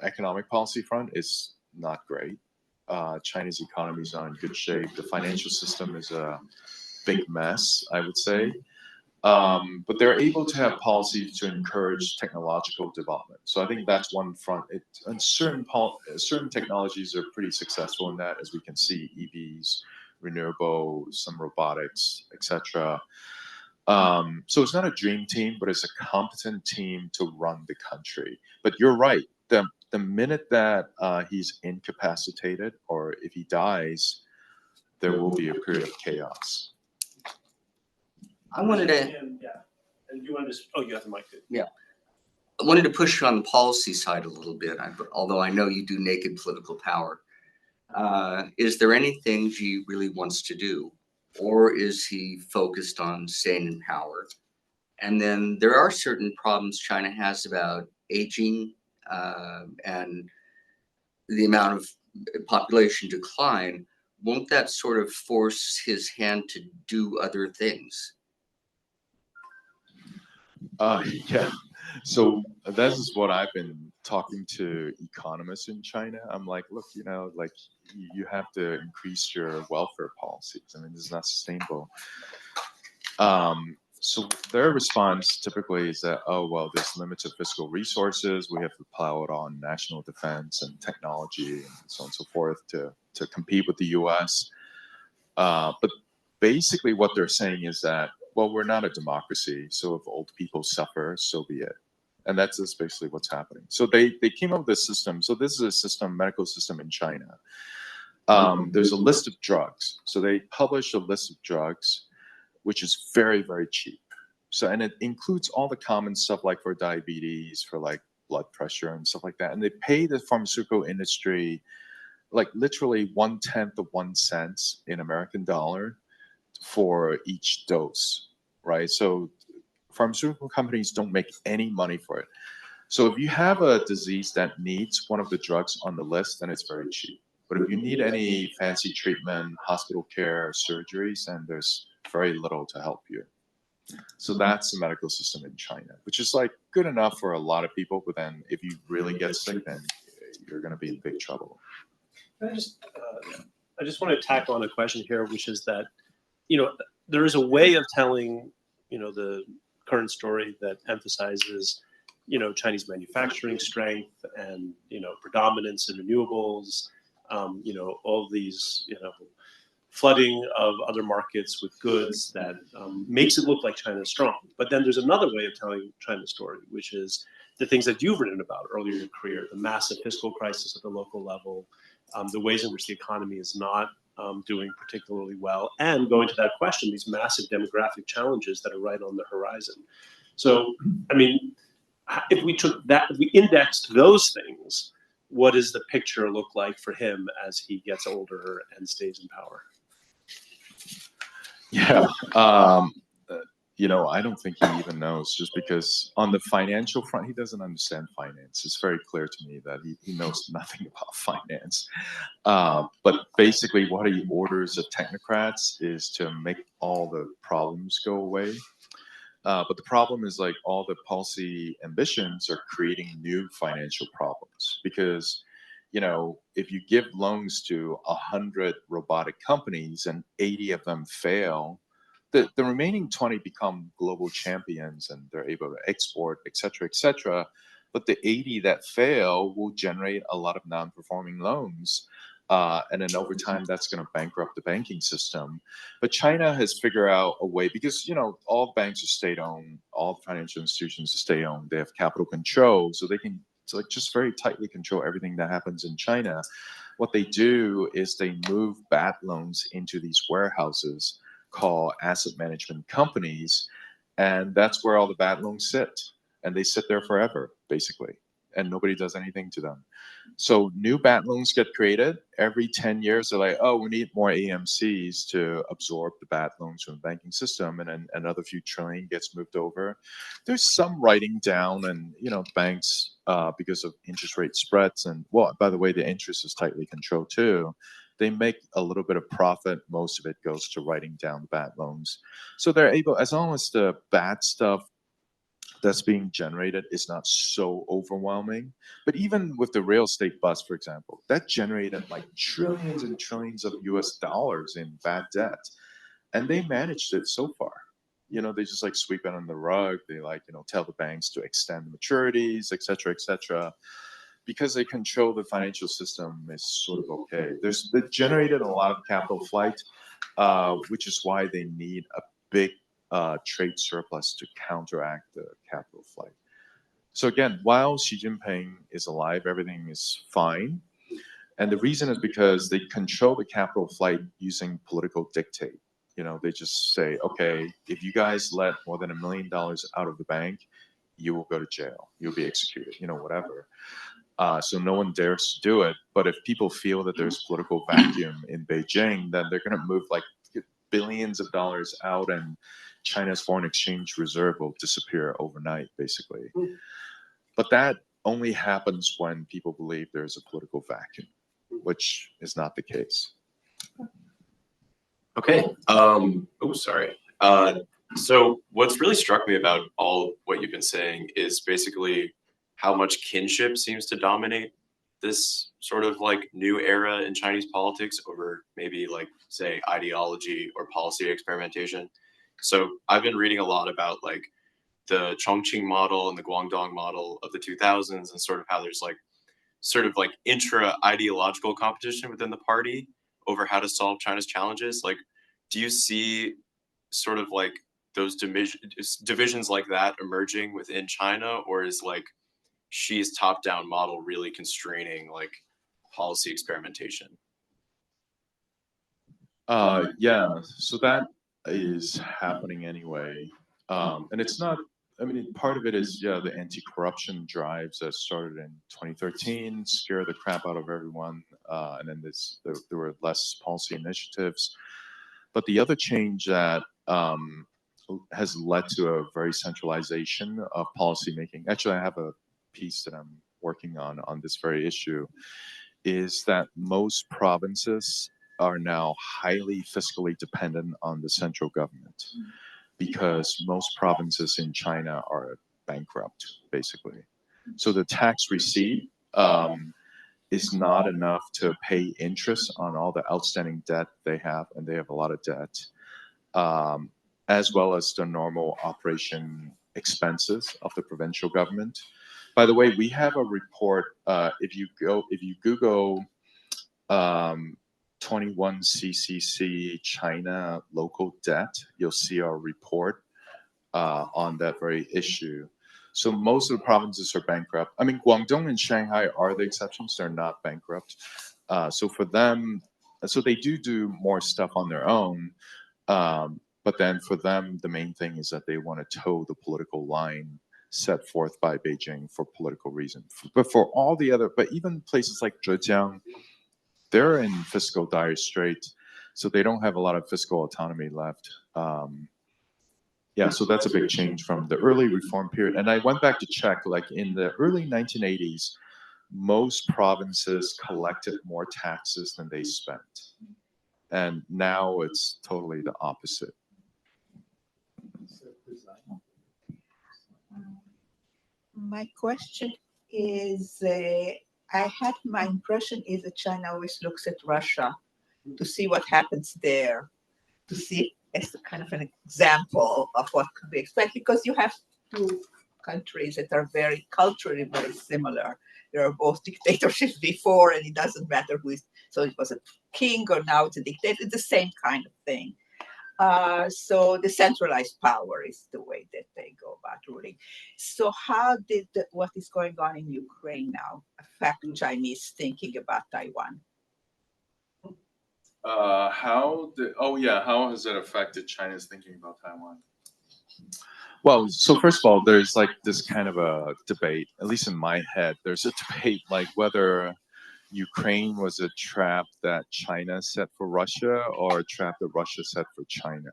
economic policy front, is not great. Chinese economy is not in good shape. The financial system is a big mess, I would say. But they're able to have policies to encourage technological development. So I think that's one front. And certain technologies are pretty successful in that, as we can see, EVs, renewable, some robotics, etc. So it's not a dream team, but it's a competent team to run the country. But you're right. The minute that he's incapacitated, or if he dies, there will be a period of chaos. I wanted to. And you want to? Oh, you have the mic too. Yeah. I wanted to push you on the policy side a little bit, although I know you do naked political power. Is there anything Xi really wants to do, or is he focused on staying in power? And then there are certain problems China has about aging and the amount of population decline. Won't that sort of force his hand to do other things? Yeah. So this is what I've been talking to economists in China. I'm like, look, like you have to increase your welfare policies. I mean, this is not sustainable. So their response typically is that, oh, well, there's limited fiscal resources. We have to plow it on national defense and technology and so on and so forth to compete with the US. But basically what they're saying is that, well, we're not a democracy. So if old people suffer, so be it. And that's just basically what's happening. So they came up with a system. So this is a system, medical system in China. There's a list of drugs. So they publish a list of drugs, which is very, very cheap. So, and it includes all the common stuff like for diabetes, for like blood pressure and stuff like that. And they pay the pharmaceutical industry like literally 1/10 of 1 cent in American dollar for each dose, right? So pharmaceutical companies don't make any money for it. So if you have a disease that needs one of the drugs on the list, then it's very cheap. But if you need any fancy treatment, hospital care, surgeries, then there's very little to help you. So that's the medical system in China, which is like good enough for a lot of people. But then if you really get sick, then you're going to be in big trouble. I just want to tack on a question here, which is that, there is a way of telling, the current story that emphasizes, Chinese manufacturing strength and, predominance in renewables, all these, flooding of other markets with goods that makes it look like China is strong. But then there's another way of telling China's story, which is the things that you've written about earlier in your career, the massive fiscal crisis at the local level, the ways in which the economy is not doing particularly well, and going to that question, these massive demographic challenges that are right on the horizon. So, I mean, if we indexed those things, what does the picture look like for him as he gets older and stays in power? Yeah. I don't think he even knows, just because on the financial front, he doesn't understand finance. It's very clear to me that he knows nothing about finance. But basically what he orders of technocrats is to make all the problems go away. But the problem is like all the policy ambitions are creating new financial problems, because if you give loans to 100 robotic companies and 80 of them fail, the remaining 20 become global champions and they're able to export, et cetera, but the 80 that fail will generate a lot of non-performing loans. And then over time, that's going to bankrupt the banking system. But China has figured out a way, because, all banks are state-owned, all financial institutions are state-owned, they have capital control, so they can just very tightly control everything that happens in China. What they do is they move bad loans into these warehouses called asset management companies, and that's where all the bad loans sit, and they sit there forever, basically, and nobody does anything to them. So new bad loans get created every 10 years. They're like, oh, we need more AMCs to absorb the bad loans from the banking system, and then another few trillion gets moved over. There's some writing down, and banks, because of interest rate spreads, and well, by the way, the interest is tightly controlled too, they make a little bit of profit. Most of it goes to writing down the bad loans. So they're able, as long as the bad stuff that's being generated is not so overwhelming. But even with the real estate bust, for example, that generated like trillions and trillions of US dollars in bad debt. And they managed it so far. They just like sweep it on the rug. They tell the banks to extend maturities, et cetera, because they control the financial system is sort of okay. They generated a lot of capital flight, which is why they need a big trade surplus to counteract the capital flight. So again, while Xi Jinping is alive, everything is fine. And the reason is because they control the capital flight using political dictate. They just say, okay, if you guys let more than $1 million out of the bank, you will go to jail. You'll be executed, whatever. So no one dares to do it. But if people feel that there's political vacuum in Beijing, then they're going to move like billions of dollars out, and China's foreign exchange reserve will disappear overnight, basically. But that only happens when people believe there's a political vacuum, which is not the case. Okay. Sorry. So what's really struck me about all what you've been saying is basically how much kinship seems to dominate this sort of like new era in Chinese politics over maybe like say ideology or policy experimentation. So I've been reading a lot about like the Chongqing model and the Guangdong model of the 2000s and sort of how there's like sort of like intra ideological competition within the party over how to solve China's challenges. Like, do you see sort of like those divisions like that emerging within China, or is like Xi's top-down model really constraining like policy experimentation? Yeah, so that is happening anyway. And it's not, I mean, part of it is, yeah, the anti-corruption drives that started in 2013, scare the crap out of everyone. And then there were less policy initiatives. But the other change that has led to a very centralization of policymaking. Actually, I have a piece that I'm working on this very issue, is that most provinces are now highly fiscally dependent on the central government because most provinces in China are bankrupt, basically. So the tax receipt is not enough to pay interest on all the outstanding debt they have, and they have a lot of debt, as well as the normal operation expenses of the provincial government. By the way, we have a report. If you Google 21CCC China local debt, you'll see our report on that very issue. So most of the provinces are bankrupt. I mean, Guangdong and Shanghai are the exceptions. They're not bankrupt. So for them, so they do more stuff on their own. But then for them, the main thing is that they want to toe the political line set forth by Beijing for political reasons. But for all the other, but even places like Zhejiang, they're in fiscal dire straits, so they don't have a lot of fiscal autonomy left. Yeah, so that's a big change from the early reform period. And I went back to check, like in the early 1980s, most provinces collected more taxes than they spent. And now it's totally the opposite. My question is, I had my impression is that China always looks at Russia to see what happens there, to see as kind of an example of what could be expected, because you have two countries that are very culturally very similar. There are both dictatorships before, and it doesn't matter who is, so it was a king or now it's a dictator, it's the same kind of thing. So the centralized power is the way that they go about ruling. So how did what is going on in Ukraine now affect Chinese thinking about Taiwan? How has it affected China's thinking about Taiwan? Well, so first of all, there's like this kind of a debate, at least in my head, there's a debate like whether Ukraine was a trap that China set for Russia or a trap that Russia set for China.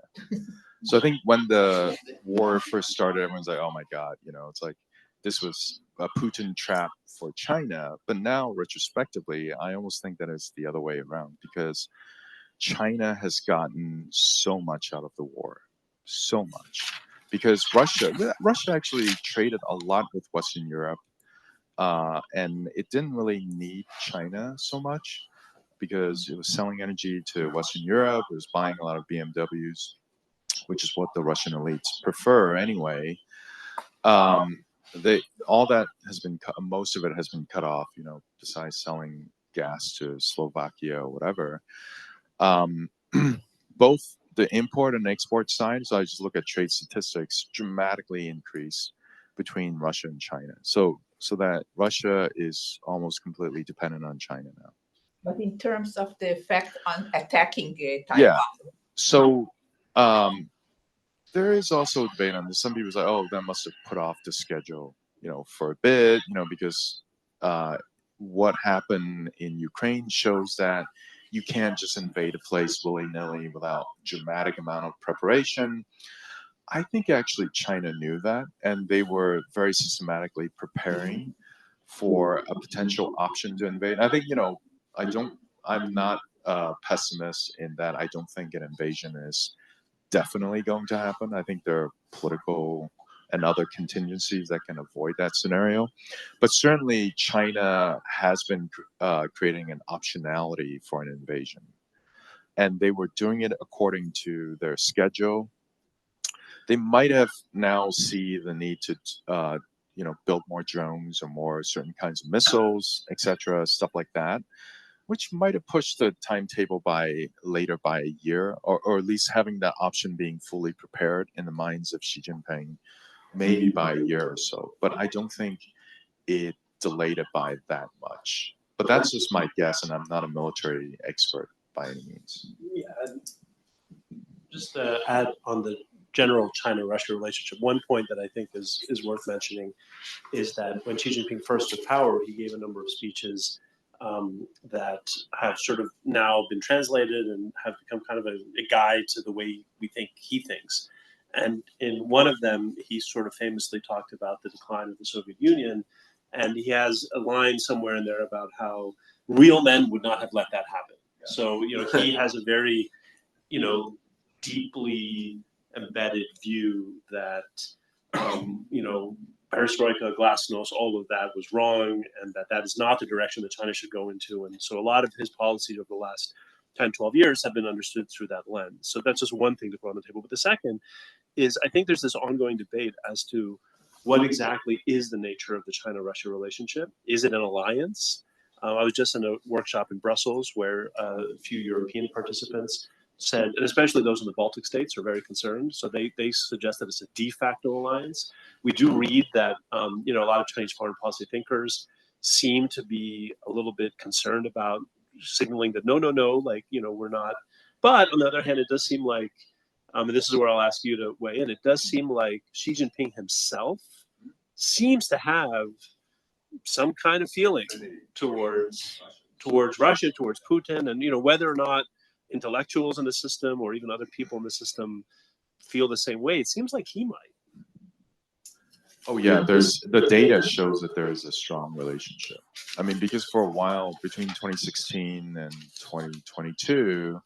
So I think when the war first started, everyone's like, oh my God, you know, it's like this was a Putin trap for China. But now, retrospectively, I almost think that it's the other way around, because China has gotten so much out of the war, so much. Because Russia actually traded a lot with Western Europe. And it didn't really need China so much because it was selling energy to Western Europe. It was buying a lot of BMWs, which is what the Russian elites prefer anyway. All that has been most of it has been cut off, you know, besides selling gas to Slovakia or whatever. Both the import and export side, so I just look at trade statistics, dramatically increase between Russia and China. So that Russia is almost completely dependent on China now. But in terms of the effect on attacking Taiwan. Yeah. So there is also a debate on this. Some people say, oh, that must have put off the schedule, you know, for a bit, you know, because what happened in Ukraine shows that you can't just invade a place willy-nilly without dramatic amount of preparation. I think actually China knew that, and they were very systematically preparing for a potential option to invade. I think, you know, I'm not a pessimist in that I don't think an invasion is definitely going to happen. I think there are political and other contingencies that can avoid that scenario. But certainly China has been creating an optionality for an invasion. And they were doing it according to their schedule. They might have now see the need to, build more drones or more certain kinds of missiles, etc., stuff like that, which might have pushed the timetable later by a year, or at least having that option being fully prepared in the minds of Xi Jinping, maybe by a year or so. But I don't think it delayed it by that much. But that's just my guess, and I'm not a military expert by any means. Yeah, and just to add on the general China-Russia relationship, one point that I think is worth mentioning is that when Xi Jinping first took power, he gave a number of speeches that have sort of now been translated and have become kind of a guide to the way we think he thinks. And in one of them, he sort of famously talked about the decline of the Soviet Union, and he has a line somewhere in there about how real men would not have let that happen. So, he has a very, deeply embedded view that, perestroika, glasnost, all of that was wrong, and that is not the direction that China should go into. And so a lot of his policies over the last 10, 12 years have been understood through that lens. So that's just one thing to put on the table. But the second is, I think there's this ongoing debate as to what exactly is the nature of the China-Russia relationship. Is it an alliance? I was just in a workshop in Brussels where a few European participants said, and especially those in the Baltic states, are very concerned. So they suggest that it's a de facto alliance. We do read that a lot of Chinese foreign policy thinkers seem to be a little bit concerned about signaling that no, we're not. But on the other hand, it does seem like, and this is where I'll ask you to weigh in, it does seem like Xi Jinping himself seems to have some kind of feeling towards Russia, towards Putin, and whether or not intellectuals in the system or even other people in the system feel the same way, it seems like he might. Oh yeah, the data shows that there is a strong relationship. I mean, because for a while between 2016 and 2022,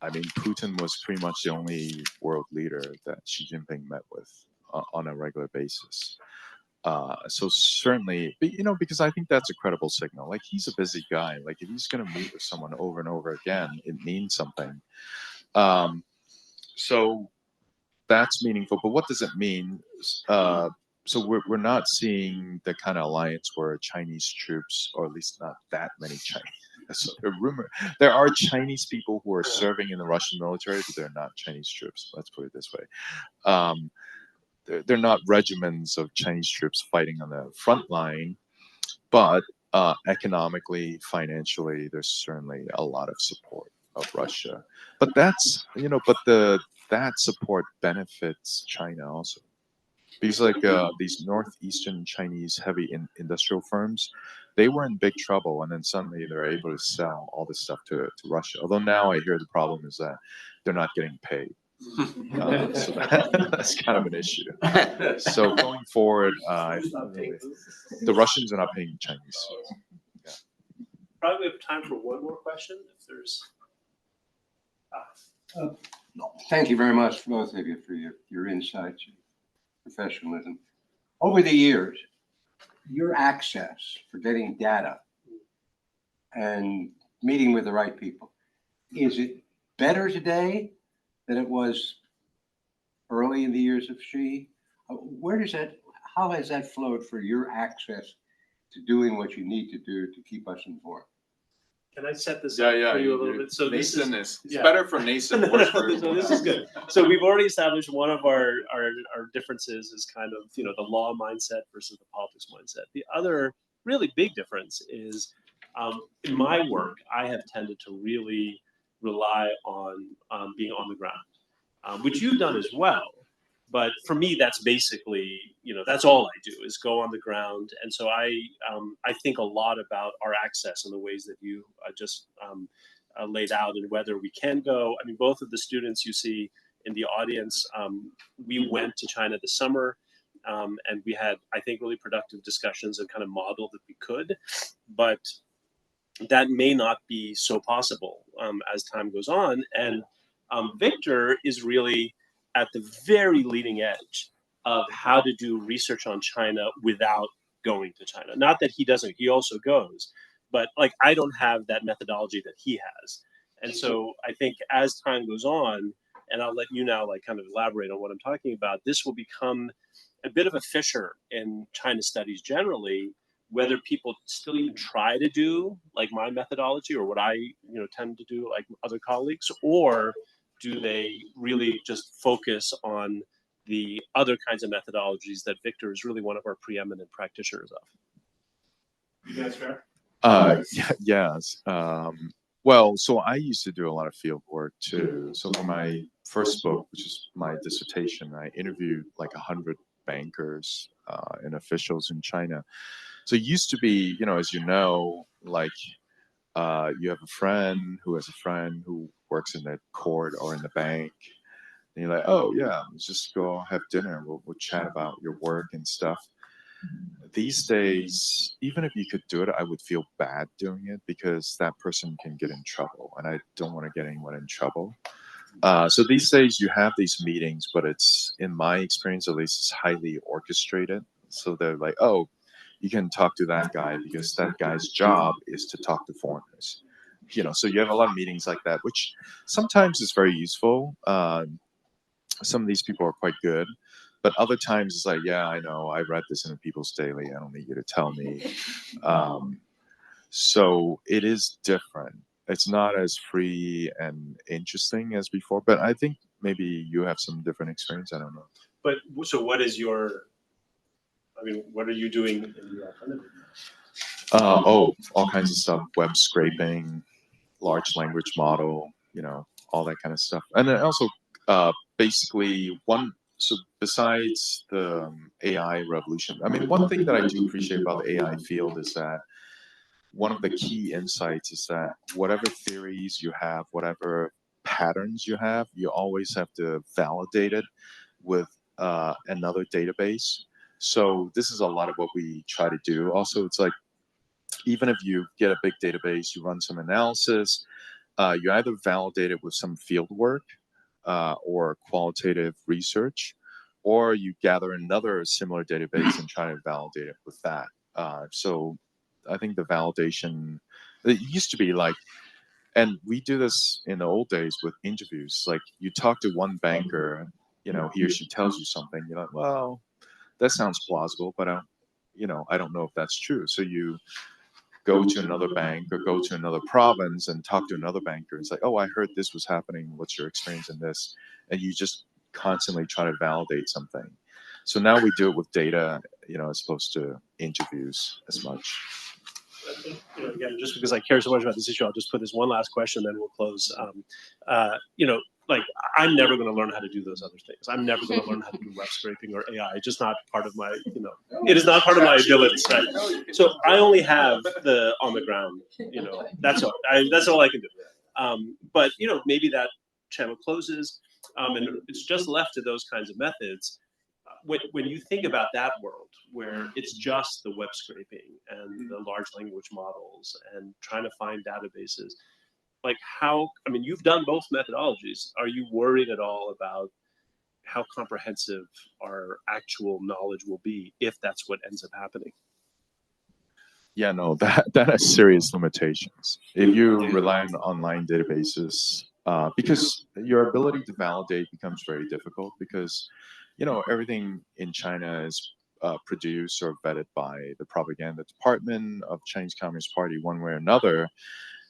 I mean, Putin was pretty much the only world leader that Xi Jinping met with on a regular basis. So certainly, because I think that's a credible signal. Like, he's a busy guy. Like, if he's going to meet with someone over and over again, it means something. So that's meaningful. But what does it mean? So we're not seeing the kind of alliance where Chinese troops, or at least not that many Chinese. So there are Chinese people who are serving in the Russian military, but they're not Chinese troops. Let's put it this way. They're not regiments of Chinese troops fighting on the front line, but economically, financially, there's certainly a lot of support of Russia. But that's, that support benefits China also. Because these northeastern Chinese heavy industrial firms, they were in big trouble, and then suddenly they're able to sell all this stuff to Russia. Although now I hear the problem is that they're not getting paid. So that's kind of an issue. So going forward, the Russians are not paying the Chinese. Yeah. Probably have time for one more question if there's. Thank you very much, both of you, for your insights and professionalism. Over the years, your access for getting data and meeting with the right people, is it better today than it was early in the years of Xi? How has that flowed for your access to doing what you need to do to keep us informed? Can I set this up for you a little bit? So Neysun it's better for Neysun. So this is good. So we've already established one of our differences is kind of the law mindset versus the politics mindset. The other really big difference is in my work, I have tended to really rely on being on the ground, which you've done as well. But for me, that's basically, that's all I do is go on the ground. And so I think a lot about our access in the ways that you just laid out, and whether we can go. I mean, both of the students you see in the audience, we went to China this summer, and we had, I think, really productive discussions and kind of modeled that we could. But that may not be so possible as time goes on. And Victor is really at the very leading edge of how to do research on China without going to China. Not that he doesn't, he also goes, but like I don't have that methodology that he has. And so I think as time goes on, and I'll let you now like kind of elaborate on what I'm talking about, this will become a bit of a fissure in China studies generally, whether people still even try to do like my methodology or what I tend to do like other colleagues, or do they really just focus on the other kinds of methodologies that Victor is really one of our preeminent practitioners of. You guys fair? Yes. Well, so I used to do a lot of field work too. So for my first book, which is my dissertation, I interviewed like 100 bankers and officials in China. So it used to be, as you know, like you have a friend who has a friend who works in the court or in the bank. And you're like, oh yeah, let's just go have dinner. We'll chat about your work and stuff. These days, even if you could do it, I would feel bad doing it because that person can get in trouble, and I don't want to get anyone in trouble. So these days, you have these meetings, but it's, in my experience at least, it's highly orchestrated. So they're like, oh, you can talk to that guy because that guy's job is to talk to foreigners. So you have a lot of meetings like that, which sometimes is very useful. Some of these people are quite good, but other times it's like, yeah, I know, I read this in the People's Daily, I don't need you to tell me. So it is different. It's not as free and interesting as before, but I think maybe you have some different experience. I don't know. But so what is your, what are you doing in your alternative? All kinds of stuff, web scraping, large language model, all that kind of stuff. And then also basically so besides the AI revolution, one thing that I do appreciate about the AI field is that one of the key insights is that whatever theories you have, whatever patterns you have, you always have to validate it with another database. So this is a lot of what we try to do. Also, it's like, even if you get a big database, you run some analysis, you either validate it with some field work or qualitative research, or you gather another similar database and try to validate it with that. So I think the validation, it used to be like, and we do this in the old days with interviews, like you talk to one banker, he or she tells you something, you're like, well, that sounds plausible, but I don't know if that's true. So you go to another bank or go to another province and talk to another banker. It's like, oh, I heard this was happening. What's your experience in this? And you just constantly try to validate something. So now we do it with data, as opposed to interviews as much. Again, just because I care so much about this issue, I'll just put this one last question, then we'll close. Like I'm never going to learn how to do those other things. I'm never going to learn how to do web scraping or AI. It's just not part of my, it is not part of my abilities. Right? So I only have the on the ground. That's all. That's all I can do. But maybe that channel closes, and it's just left to those kinds of methods. When you think about that world where it's just the web scraping and the large language models and trying to find databases, like you've done both methodologies. Are you worried at all about how comprehensive our actual knowledge will be if that's what ends up happening? Yeah, no, that has serious limitations. If you rely on online databases, because your ability to validate becomes very difficult because, everything in China is produced or vetted by the propaganda department of Chinese Communist Party one way or another,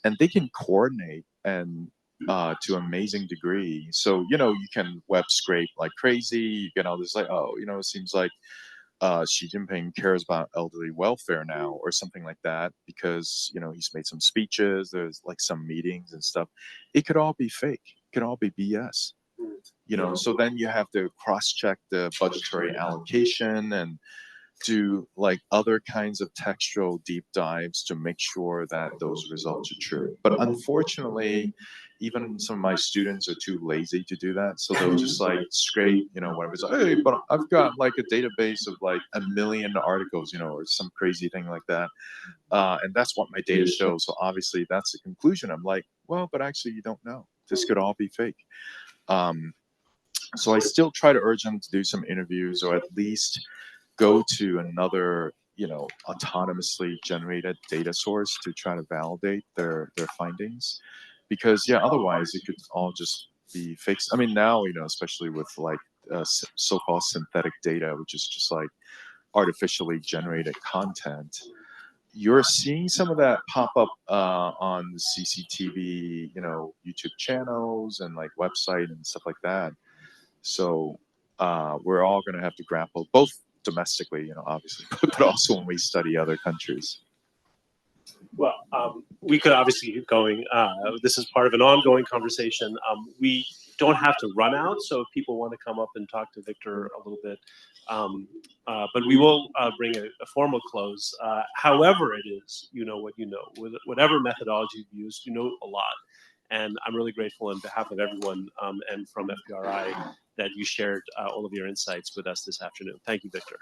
and they can coordinate and to an amazing degree. So, you can web scrape like crazy. You get all this like, oh, it seems like Xi Jinping cares about elderly welfare now or something like that because, he's made some speeches, there's like some meetings and stuff. It could all be fake. It could all be BS. So then you have to cross-check the budgetary allocation and do like other kinds of textual deep dives to make sure that those results are true. But unfortunately, even some of my students are too lazy to do that. So they'll just like scrape, whatever. It's like, hey, but I've got like a database of like 1 million articles, or some crazy thing like that. And that's what my data shows. So obviously that's the conclusion. I'm like, well, but actually you don't know. this could all be fake. So I still try to urge them to do some interviews, or at least go to another, autonomously generated data source to try to validate their findings, because otherwise it could all just be fakes. I mean, now, especially with like so-called synthetic data, which is just like artificially generated content, you're seeing some of that pop up on the CCTV, YouTube channels and like website and stuff like that. So we're all going to have to grapple, both domestically, obviously, but also when we study other countries. Well, we could obviously keep going. This is part of an ongoing conversation. We don't have to run out, so if people want to come up and talk to Victor a little bit, but we will bring a formal close. However it is, you know what you know. With whatever methodology you've used, you know a lot. And I'm really grateful on behalf of everyone and from FPRI that you shared all of your insights with us this afternoon. Thank you, Victor.